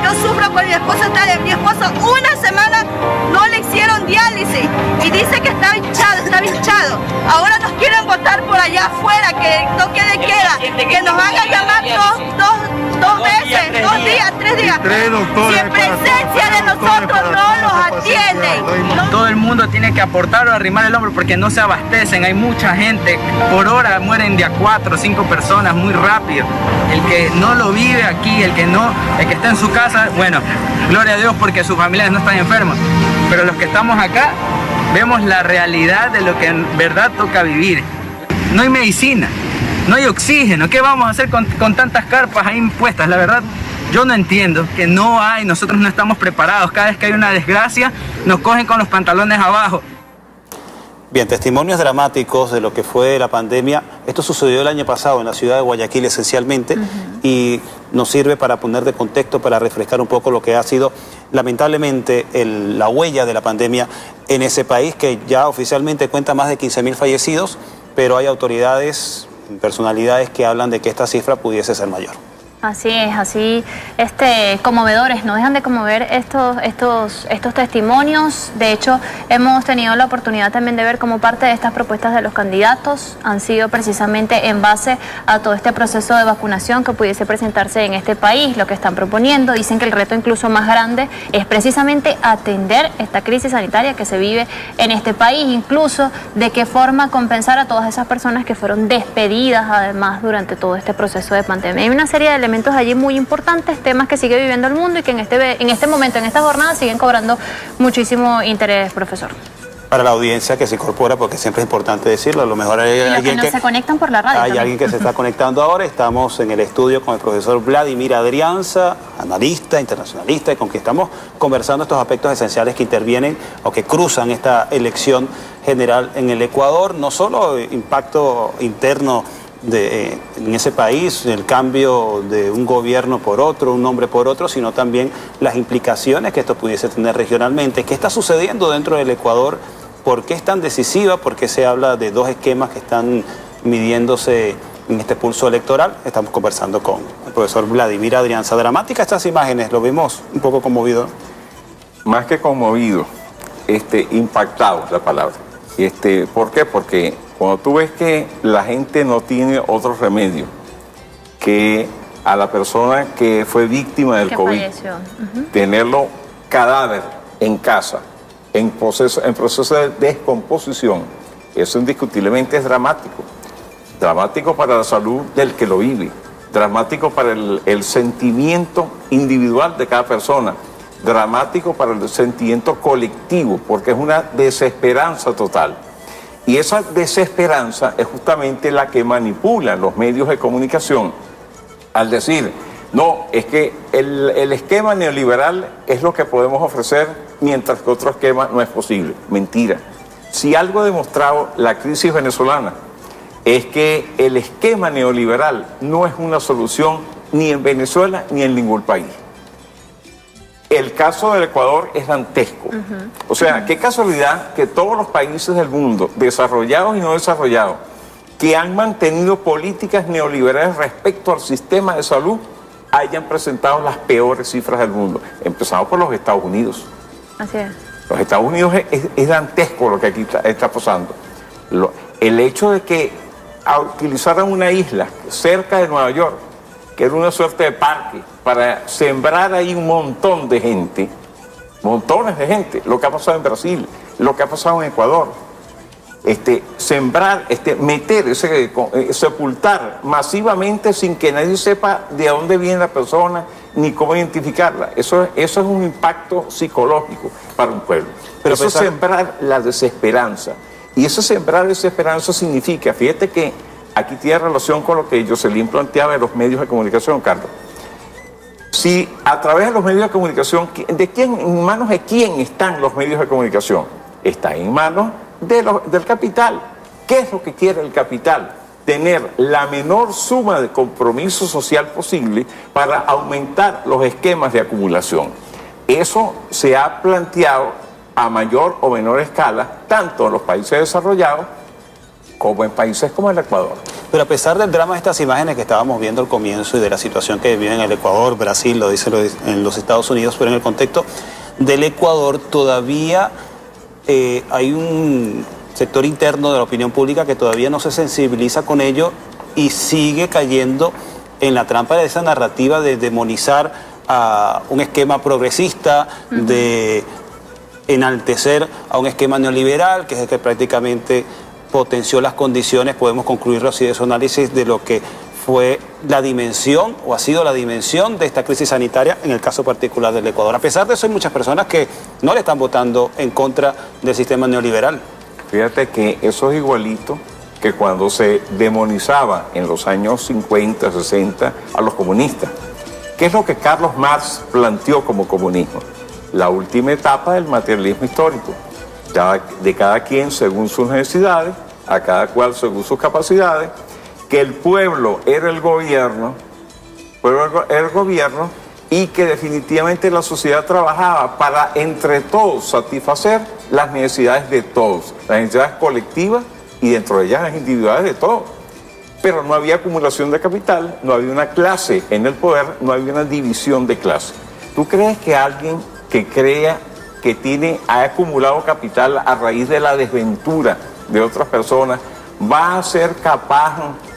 Yo sufro por mi esposo, mi esposo una semana no le hicieron diálisis y dice que está hinchado. Ahora nos quieren votar por allá afuera, que toque de queda, que nos van a llamar dos veces, 2 días, 3 días. Si en presencia de nosotros no los atienden. Todo el mundo tiene que aportar o arrimar el hombro porque no se abastecen, hay mucha gente, por hora mueren de a 4 o 5 personas muy rápido. El que no lo vive aquí, el que está en su casa, bueno, gloria a Dios porque sus familiares no están enfermos, pero los que estamos acá vemos la realidad de lo que en verdad toca vivir. No hay medicina, no hay oxígeno, ¿qué vamos a hacer con tantas carpas ahí impuestas? La verdad, yo no entiendo que no hay, nosotros no estamos preparados, cada vez que hay una desgracia nos cogen con los pantalones abajo. Bien, testimonios dramáticos de lo que fue la pandemia. Esto sucedió el año pasado en la ciudad de Guayaquil esencialmente y nos sirve para poner de contexto, para refrescar un poco lo que ha sido lamentablemente la huella de la pandemia en ese país que ya oficialmente cuenta más de 15.000 fallecidos, pero hay autoridades, personalidades que hablan de que esta cifra pudiese ser mayor. Así es, así conmovedores, no dejan de conmover estos testimonios. De hecho, hemos tenido la oportunidad también de ver cómo parte de estas propuestas de los candidatos han sido precisamente en base a todo este proceso de vacunación que pudiese presentarse en este país, lo que están proponiendo. Dicen que el reto incluso más grande es precisamente atender esta crisis sanitaria que se vive en este país, incluso de qué forma compensar a todas esas personas que fueron despedidas además durante todo este proceso de pandemia. Hay una serie de elementos allí muy importantes, temas que sigue viviendo el mundo y que en este momento, en esta jornada, siguen cobrando muchísimo interés, profesor. Para la audiencia que se incorpora, porque siempre es importante decirlo, a lo mejor hay alguien que se conectan por la radio. Hay alguien que se está conectando ahora. Estamos en el estudio con el profesor Vladimir Adrianza, analista, internacionalista, y con quien estamos conversando estos aspectos esenciales que intervienen o que cruzan esta elección general en el Ecuador, no solo impacto interno en ese país, el cambio de un gobierno por otro, un nombre por otro, sino también las implicaciones que esto pudiese tener regionalmente. ¿Qué está sucediendo dentro del Ecuador? ¿Por qué es tan decisiva? ¿Por qué se habla de 2 esquemas que están midiéndose en este pulso electoral? Estamos conversando con el profesor Vladimir Adrianza. Dramáticas estas imágenes, lo vimos un poco conmovido. Más que conmovido, impactado es la palabra. ¿Por qué? Porque cuando tú ves que la gente no tiene otro remedio que a la persona que fue víctima del COVID, tenerlo cadáver en casa, en proceso de descomposición, eso indiscutiblemente es dramático. Dramático para la salud del que lo vive, dramático para el sentimiento individual de cada persona, dramático para el sentimiento colectivo, porque es una desesperanza total. Y esa desesperanza es justamente la que manipulan los medios de comunicación al decir, no, es que el esquema neoliberal es lo que podemos ofrecer, mientras que otro esquema no es posible. Mentira. Si algo ha demostrado la crisis venezolana es que el esquema neoliberal no es una solución ni en Venezuela ni en ningún país. El caso del Ecuador es dantesco. O sea, qué casualidad que todos los países del mundo, desarrollados y no desarrollados, que han mantenido políticas neoliberales respecto al sistema de salud, hayan presentado las peores cifras del mundo. Empezamos por los Estados Unidos. Así es. Los Estados Unidos es dantesco lo que aquí está pasando. El hecho de que utilizaran una isla cerca de Nueva York, que era una suerte de parque, para sembrar ahí un montón de gente, montones de gente, lo que ha pasado en Brasil, lo que ha pasado en Ecuador, sembrar, meter, sepultar masivamente sin que nadie sepa de dónde viene la persona ni cómo identificarla. Eso es un impacto psicológico para un pueblo. Pero eso es sembrar la desesperanza. Y ese sembrar desesperanza significa, fíjate que aquí tiene relación con lo que Jocelyn planteaba de los medios de comunicación, Carlos. Si a través de los medios de comunicación, ¿en manos de quién están los medios de comunicación? Están en manos del capital. ¿Qué es lo que quiere el capital? Tener la menor suma de compromiso social posible para aumentar los esquemas de acumulación. Eso se ha planteado a mayor o menor escala, tanto en los países desarrollados como en países como el Ecuador. Pero a pesar del drama de estas imágenes que estábamos viendo al comienzo y de la situación que vive en el Ecuador, Brasil, lo dice en los Estados Unidos, pero en el contexto del Ecuador todavía hay un sector interno de la opinión pública que todavía no se sensibiliza con ello y sigue cayendo en la trampa de esa narrativa de demonizar a un esquema progresista, de enaltecer a un esquema neoliberal, que es el que prácticamente potenció las condiciones, podemos concluirlo así de su análisis, de lo que fue la dimensión o ha sido la dimensión de esta crisis sanitaria en el caso particular del Ecuador. A pesar de eso hay muchas personas que no le están votando en contra del sistema neoliberal. Fíjate que eso es igualito que cuando se demonizaba en los años 50, 60 a los comunistas. ¿Qué es lo que Carlos Marx planteó como comunismo? La última etapa del materialismo histórico. De cada quien según sus necesidades, a cada cual según sus capacidades, que el pueblo era el gobierno, y que definitivamente la sociedad trabajaba para entre todos satisfacer las necesidades de todos, las necesidades colectivas y dentro de ellas las individuales de todos. Pero no había acumulación de capital, no había una clase en el poder, no había una división de clase. ¿Tú crees que alguien que crea que ha acumulado capital a raíz de la desventura de otras personas va a ser capaz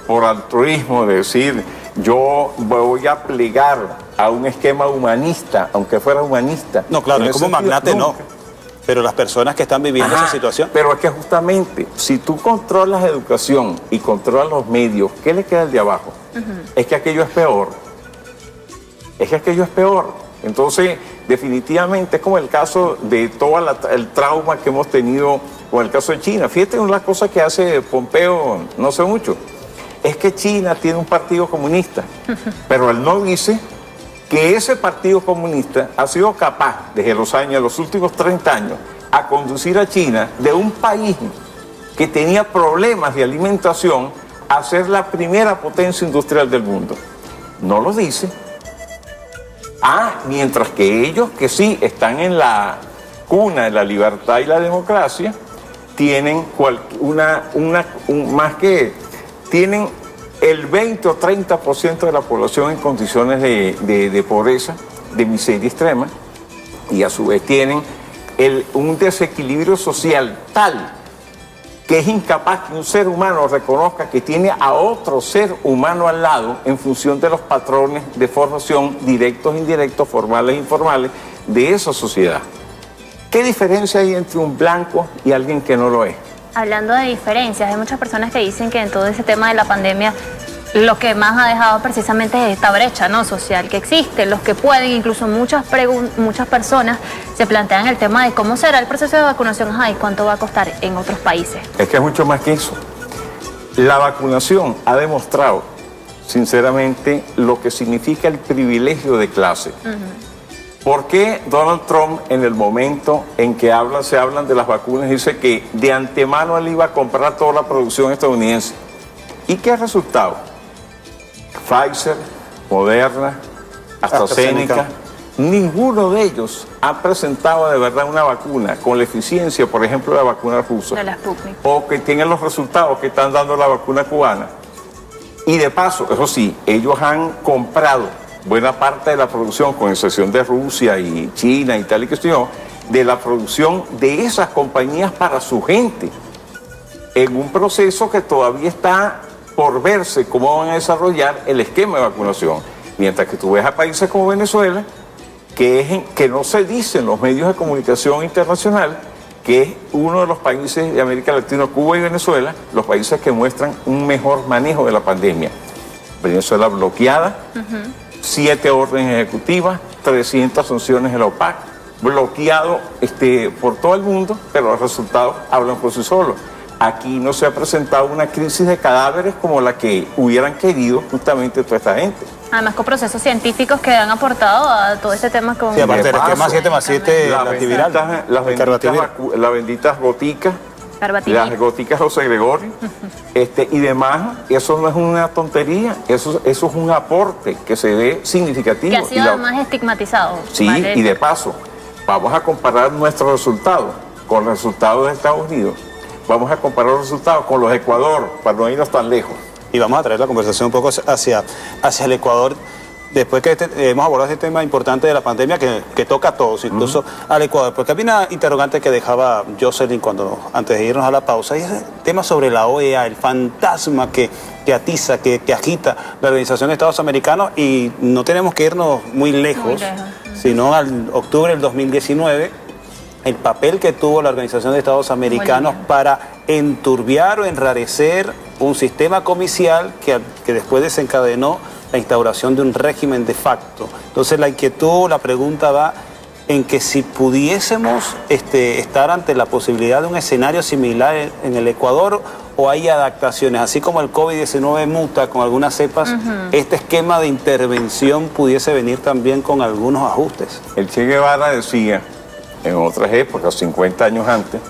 por altruismo de decir yo voy a plegar a un esquema humanista, aunque fuera humanista? No, claro, como magnate no, pero las personas que están viviendo esa situación. Pero es que justamente, si tú controlas educación y controlas los medios, ¿qué le queda al de abajo? Es que aquello es peor. Entonces, definitivamente es como el caso de todo el trauma que hemos tenido con el caso de China. Fíjate, una cosa que hace Pompeo no sé mucho, es que China tiene un partido comunista, pero él no dice que ese partido comunista ha sido capaz, desde los últimos 30 años, a conducir a China de un país que tenía problemas de alimentación a ser la primera potencia industrial del mundo. No lo dice. Mientras que ellos, que sí están en la cuna de la libertad y la democracia, tienen tienen el 20 o 30% de la población en condiciones de pobreza, de miseria extrema, y a su vez tienen un desequilibrio social tal que es incapaz que un ser humano reconozca que tiene a otro ser humano al lado en función de los patrones de formación directos, indirectos, formales e informales de esa sociedad. ¿Qué diferencia hay entre un blanco y alguien que no lo es? Hablando de diferencias, hay muchas personas que dicen que en todo ese tema de la pandemia lo que más ha dejado precisamente es esta brecha, ¿no?, social que existe. Los que pueden, incluso muchas personas se plantean el tema de cómo será el proceso de vacunación y cuánto va a costar en otros países. Es que es mucho más que eso. La vacunación ha demostrado, sinceramente, lo que significa el privilegio de clase. ¿Por qué Donald Trump, en el momento en que se hablan de las vacunas, dice que de antemano él iba a comprar toda la producción estadounidense? ¿Y qué ha resultado? Pfizer, Moderna, AstraZeneca, ninguno de ellos ha presentado de verdad una vacuna con la eficiencia, por ejemplo, de la vacuna rusa, de la Sputnik, o que tengan los resultados que están dando la vacuna cubana. Y de paso, eso sí, ellos han comprado buena parte de la producción, con excepción de Rusia y China y tal y que estoy, de la producción de esas compañías para su gente, en un proceso que todavía está por verse cómo van a desarrollar el esquema de vacunación. Mientras que tú ves a países como Venezuela, que no se dice en los medios de comunicación internacional, que es uno de los países de América Latina, Cuba y Venezuela, los países que muestran un mejor manejo de la pandemia. Venezuela bloqueada, 7 órdenes ejecutivas, 300 sanciones de la OPAC, bloqueado por todo el mundo, pero los resultados hablan por sí solos. Aquí no se ha presentado una crisis de cadáveres como la que hubieran querido justamente toda esta gente. Además con procesos científicos que han aportado a todo este tema con... Sí, aparte del esquema 7+7, la antiviral. Las benditas goticas, las goticas José Gregorio, y demás, eso no es una tontería, eso es un aporte que se ve significativo. Que ha sido más estigmatizado. Sí, y de paso, vamos a comparar nuestros resultados con los resultados de Estados Unidos. Vamos a comparar los resultados con los de Ecuador, para no irnos tan lejos. Y vamos a traer la conversación un poco hacia el Ecuador, después que hemos abordado este tema importante de la pandemia que toca a todos, incluso al Ecuador. Porque había una interrogante que dejaba Jocelyn antes de irnos a la pausa, y es el tema sobre la OEA, el fantasma que atiza, que agita la Organización de Estados Americanos, y no tenemos que irnos muy lejos, sino al octubre del 2019, el papel que tuvo la Organización de Estados Americanos para enturbiar o enrarecer un sistema comicial que después desencadenó la instauración de un régimen de facto. Entonces la inquietud, la pregunta va en que si pudiésemos estar ante la posibilidad de un escenario similar en el Ecuador, o hay adaptaciones, así como el COVID-19 muta con algunas cepas, este esquema de intervención pudiese venir también con algunos ajustes. El Che Guevara decía, en otras épocas, 50 años antes,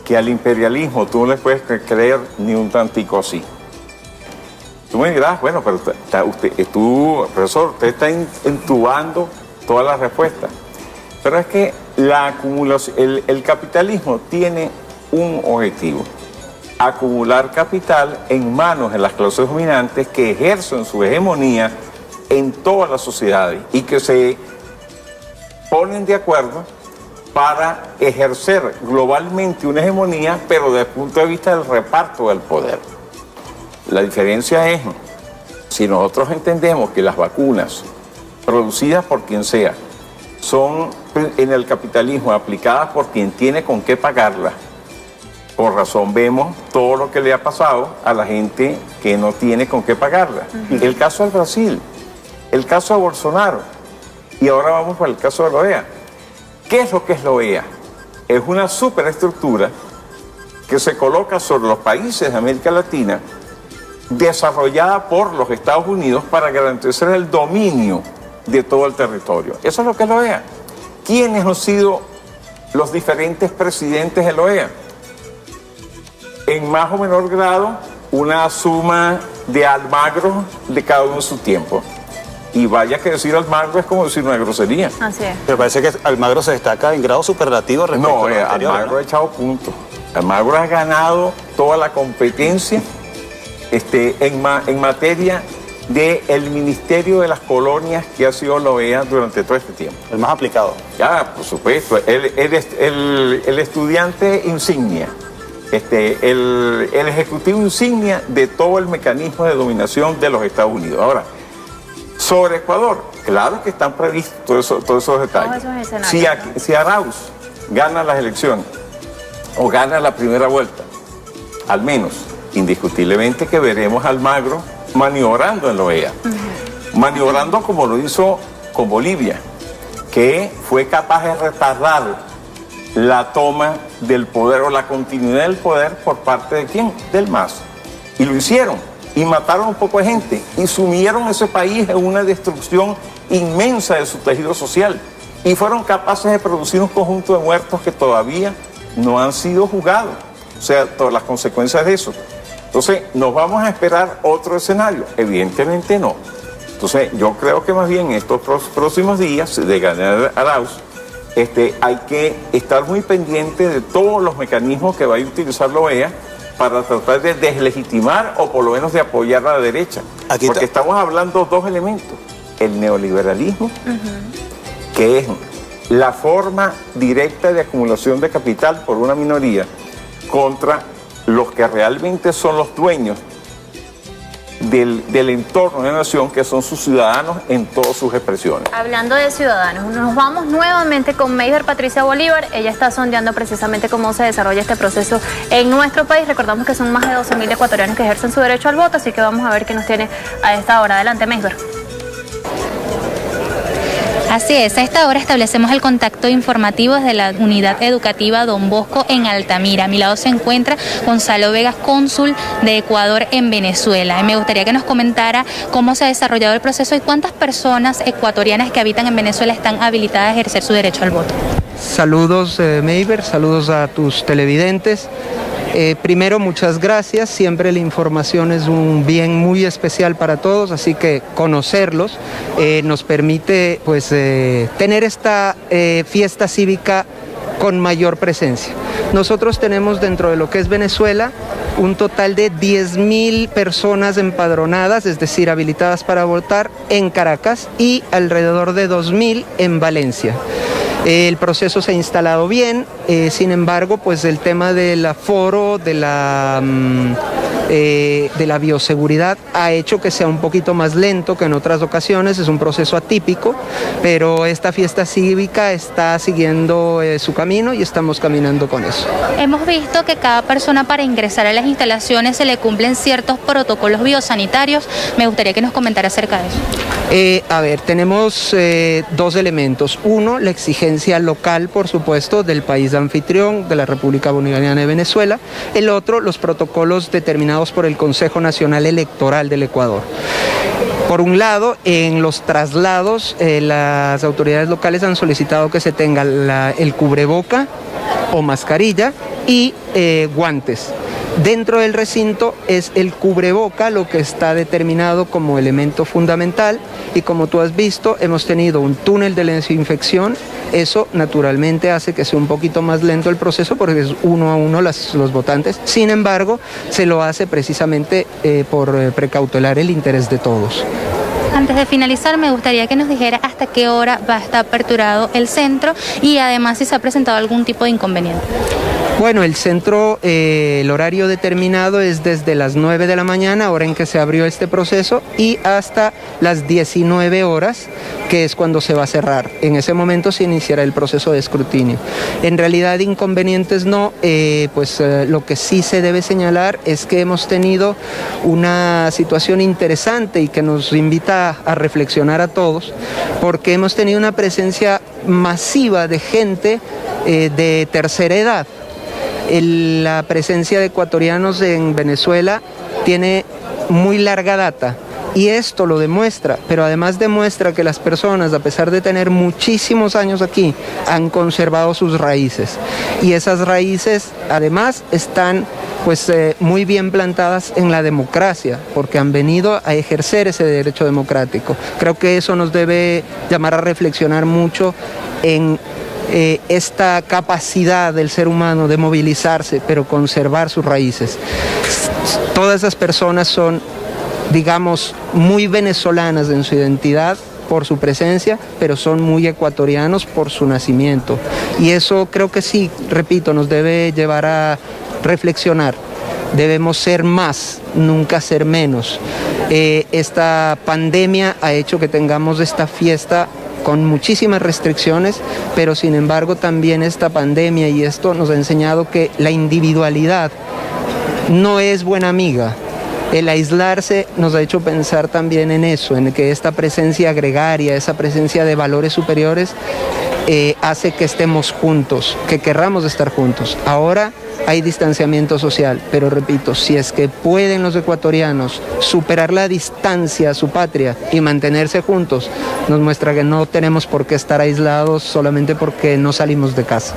que al imperialismo tú no le puedes creer ni un tantico así. Tú me dirás, bueno, pero profesor, usted está entubando todas las respuestas. Pero es que la acumulación, el capitalismo tiene un objetivo: acumular capital en manos de las clases dominantes que ejercen su hegemonía en todas las sociedades y que se ponen de acuerdo para ejercer globalmente una hegemonía, pero desde el punto de vista del reparto del poder. La diferencia es, si nosotros entendemos que las vacunas producidas por quien sea son en el capitalismo aplicadas por quien tiene con qué pagarlas, por razón vemos todo lo que le ha pasado a la gente que no tiene con qué pagarlas. El caso del Brasil, el caso de Bolsonaro, y ahora vamos para el caso de la OEA. ¿Qué es lo que es la OEA? Es una superestructura que se coloca sobre los países de América Latina, desarrollada por los Estados Unidos para garantizar el dominio de todo el territorio. Eso es lo que es la OEA. ¿Quiénes han sido los diferentes presidentes de la OEA? En más o menor grado, una suma de Almagro de cada uno en su tiempo. Y vaya que decir Almagro es como decir una grosería. Así es. Pero parece que Almagro se destaca en grado superlativo respecto a lo anterior, Almagro ha echado puntos. Almagro ha ganado toda la competencia en materia del Ministerio de las Colonias que ha sido la OEA durante todo este tiempo. El más aplicado. Ya, por supuesto. El estudiante insignia el ejecutivo insignia de todo el mecanismo de dominación de los Estados Unidos. Ahora, sobre Ecuador, claro que están previstos todos esos detalles. Si Arauz gana las elecciones o gana la primera vuelta, al menos, indiscutiblemente que veremos a Almagro maniobrando en la OEA. Maniobrando como lo hizo con Bolivia, que fue capaz de retardar la toma del poder o la continuidad del poder por parte de ¿quién? Del MAS. Y lo hicieron, y mataron un poco de gente, y sumieron ese país en una destrucción inmensa de su tejido social, y fueron capaces de producir un conjunto de muertos que todavía no han sido juzgados. O sea, todas las consecuencias de eso. Entonces, ¿nos vamos a esperar otro escenario? Evidentemente no. Entonces, yo creo que más bien estos próximos días de ganar Arauz, hay que estar muy pendiente de todos los mecanismos que vaya a utilizar la OEA para tratar de deslegitimar o por lo menos de apoyar a la derecha. Porque estamos hablando dos elementos. El neoliberalismo, que es la forma directa de acumulación de capital por una minoría contra los que realmente son los dueños del entorno de la nación, que son sus ciudadanos en todas sus expresiones. Hablando de ciudadanos, nos vamos nuevamente con Mayber Patricia Bolívar. Ella está sondeando precisamente cómo se desarrolla este proceso en nuestro país. Recordamos que son más de 12.000 ecuatorianos que ejercen su derecho al voto, así que vamos a ver qué nos tiene a esta hora. Adelante, Mayber. Así es, a esta hora establecemos el contacto informativo desde la Unidad Educativa Don Bosco en Altamira. A mi lado se encuentra Gonzalo Vegas, cónsul de Ecuador en Venezuela. Y me gustaría que nos comentara cómo se ha desarrollado el proceso y cuántas personas ecuatorianas que habitan en Venezuela están habilitadas a ejercer su derecho al voto. Saludos, Mayber, saludos a tus televidentes. Primero, muchas gracias. Siempre la información es un bien muy especial para todos, así que conocerlos nos permite pues, tener esta fiesta cívica con mayor presencia. Nosotros tenemos dentro de lo que es Venezuela un total de 10.000 personas empadronadas, es decir, habilitadas para votar en Caracas y alrededor de 2.000 en Valencia. El proceso se ha instalado bien, sin embargo, pues el tema del aforo, de la bioseguridad ha hecho que sea un poquito más lento que en otras ocasiones. Es un proceso atípico, pero esta fiesta cívica está siguiendo su camino y estamos caminando con eso. Hemos visto que cada persona para ingresar a las instalaciones se le cumplen ciertos protocolos biosanitarios. Me gustaría que nos comentara acerca de eso. A ver, tenemos dos elementos. Uno, la exigencia local, por supuesto, del país anfitrión, de la República Bolivariana de Venezuela. El otro, los protocolos determinados por el Consejo Nacional Electoral del Ecuador. Por un lado, en los traslados, las autoridades locales han solicitado que se tenga el cubreboca o mascarilla y guantes. Dentro del recinto es el cubreboca lo que está determinado como elemento fundamental y como tú has visto hemos tenido un túnel de desinfección. Eso naturalmente hace que sea un poquito más lento el proceso porque es uno a uno los votantes. Sin embargo, se lo hace precisamente por precautelar el interés de todos. Antes de finalizar, me gustaría que nos dijera hasta qué hora va a estar aperturado el centro y además si se ha presentado algún tipo de inconveniente. Bueno, el centro, el horario determinado es desde las 9 de la mañana, hora en que se abrió este proceso, y hasta las 19 horas, que es cuando se va a cerrar. En ese momento se iniciará el proceso de escrutinio. En realidad, inconvenientes no, lo que sí se debe señalar es que hemos tenido una situación interesante y que nos invita a reflexionar a todos, porque hemos tenido una presencia masiva de gente de tercera edad. La presencia de ecuatorianos en Venezuela tiene muy larga data y esto lo demuestra, pero además demuestra que las personas, a pesar de tener muchísimos años aquí, han conservado sus raíces y esas raíces además están muy bien plantadas en la democracia, porque han venido a ejercer ese derecho democrático. Creo que eso nos debe llamar a reflexionar mucho en esta capacidad del ser humano de movilizarse, pero conservar sus raíces. Todas esas personas son, digamos, muy venezolanas en su identidad por su presencia, pero son muy ecuatorianos por su nacimiento. Y eso creo que sí, repito, nos debe llevar a reflexionar. Debemos ser más, nunca ser menos. Esta pandemia ha hecho que tengamos esta fiesta con muchísimas restricciones, pero sin embargo también esta pandemia y esto nos ha enseñado que la individualidad no es buena amiga. El aislarse nos ha hecho pensar también en eso, en que esta presencia gregaria, esa presencia de valores superiores hace que estemos juntos, que querramos estar juntos. Ahora hay distanciamiento social, pero repito, si es que pueden los ecuatorianos superar la distancia a su patria y mantenerse juntos, nos muestra que no tenemos por qué estar aislados solamente porque no salimos de casa.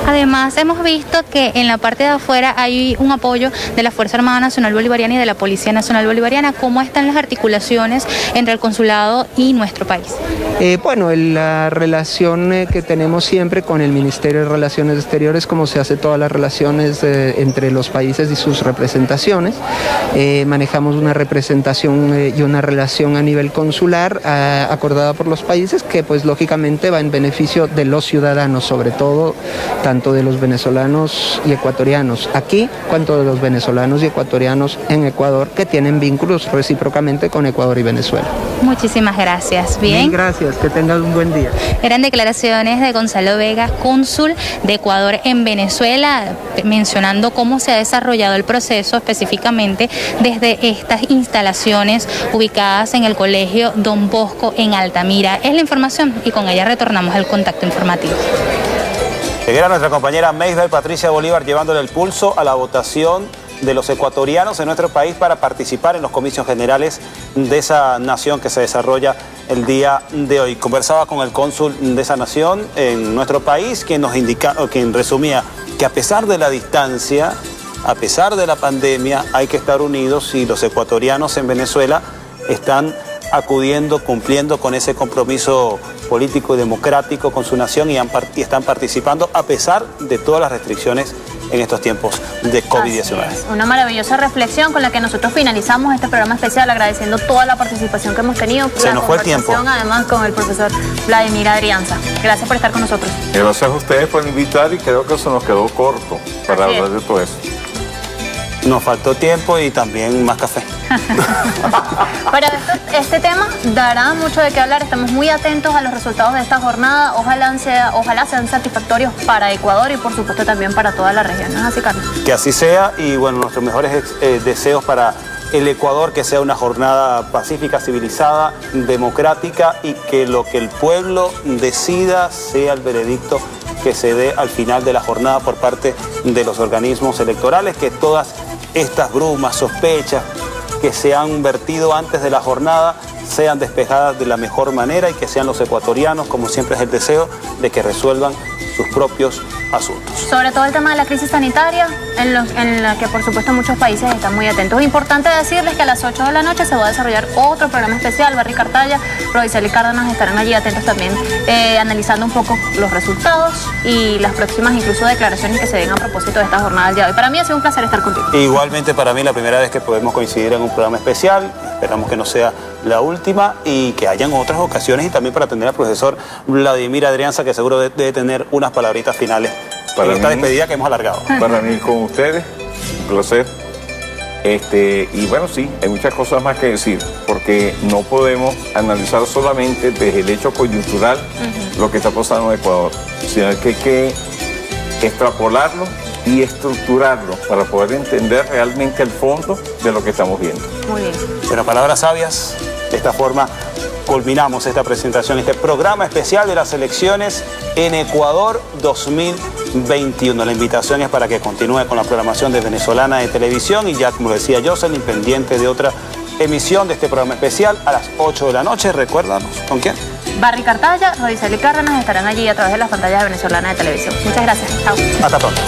Además, hemos visto que en la parte de afuera hay un apoyo de la Fuerza Armada Nacional Bolivariana y de la Policía Nacional Bolivariana. ¿Cómo están las articulaciones entre el consulado y nuestro país? Bueno, la relación que tenemos siempre con el Ministerio de Relaciones Exteriores, como se hace todas las relaciones entre los países y sus representaciones. Manejamos una representación y una relación a nivel consular acordada por los países que pues lógicamente va en beneficio de los ciudadanos, sobre todo tanto de los venezolanos y ecuatorianos aquí, cuanto de los venezolanos y ecuatorianos en Ecuador, que tienen vínculos recíprocamente con Ecuador y Venezuela. Muchísimas gracias. Bien. Gracias, que tengas un buen día. Eran declaraciones de Gonzalo Vega, cónsul de Ecuador en Venezuela, mencionando cómo se ha desarrollado el proceso específicamente desde estas instalaciones ubicadas en el Colegio Don Bosco en Altamira. Es la información y con ella retornamos al contacto informativo. Era nuestra compañera Meisbel Patricia Bolívar llevándole el pulso a la votación de los ecuatorianos en nuestro país para participar en los comicios generales de esa nación que se desarrolla el día de hoy. Conversaba con el cónsul de esa nación en nuestro país, quien resumía que a pesar de la distancia, a pesar de la pandemia, hay que estar unidos y los ecuatorianos en Venezuela están acudiendo, cumpliendo con ese compromiso político y democrático con su nación y están participando a pesar de todas las restricciones en estos tiempos de COVID-19. Una maravillosa reflexión con la que nosotros finalizamos este programa especial, agradeciendo toda la participación que hemos tenido. Se nos fue el tiempo. Además con el profesor Vladimir Adrianza. Gracias por estar con nosotros. Gracias a ustedes por invitar y creo que se nos quedó corto para hablar de todo eso. Nos faltó tiempo y también más café. Pero este tema dará mucho de qué hablar. Estamos muy atentos a los resultados de esta jornada. Ojalá sean satisfactorios para Ecuador y por supuesto también para toda la región. ¿No es así, Carlos? Que así sea y bueno, nuestros mejores deseos para el Ecuador, que sea una jornada pacífica, civilizada, democrática y que lo que el pueblo decida sea el veredicto que se dé al final de la jornada por parte de los organismos electorales, que todas estas brumas, sospechas que se han vertido antes de la jornada sean despejadas de la mejor manera y que sean los ecuatorianos, como siempre es el deseo, de que resuelvan sus propios asuntos. Sobre todo el tema de la crisis sanitaria, en la que por supuesto muchos países están muy atentos. Es importante decirles que a las 8 de la noche se va a desarrollar otro programa especial. Barry Cartaya, Rodicel y Cárdenas estarán allí atentos también, analizando un poco los resultados y las próximas incluso declaraciones que se den a propósito de esta jornada del día de hoy. Para mí ha sido un placer estar contigo. Igualmente para mí la primera vez que podemos coincidir en un programa especial. Esperamos que no sea la última y que hayan otras ocasiones y también para atender al profesor Vladimir Adrianza, que seguro debe tener unas palabritas finales para esta despedida que hemos alargado. Para mí con ustedes, un placer. Y bueno, sí, hay muchas cosas más que decir, porque no podemos analizar solamente desde el hecho coyuntural lo que está pasando en Ecuador, sino que hay que extrapolarlo y estructurarlo para poder entender realmente el fondo de lo que estamos viendo. Muy bien. Bueno, palabras sabias. De esta forma culminamos esta presentación, este programa especial de las elecciones en Ecuador 2021. La invitación es para que continúe con la programación de Venezolana de Televisión y ya, como decía Jocelyn, pendiente de otra emisión de este programa especial a las 8 de la noche. Recuérdanos, ¿con quién? Barry Cartaya, Rodicel y Cárdenas estarán allí a través de las pantallas de Venezolana de Televisión. Muchas gracias. Chao. Hasta pronto.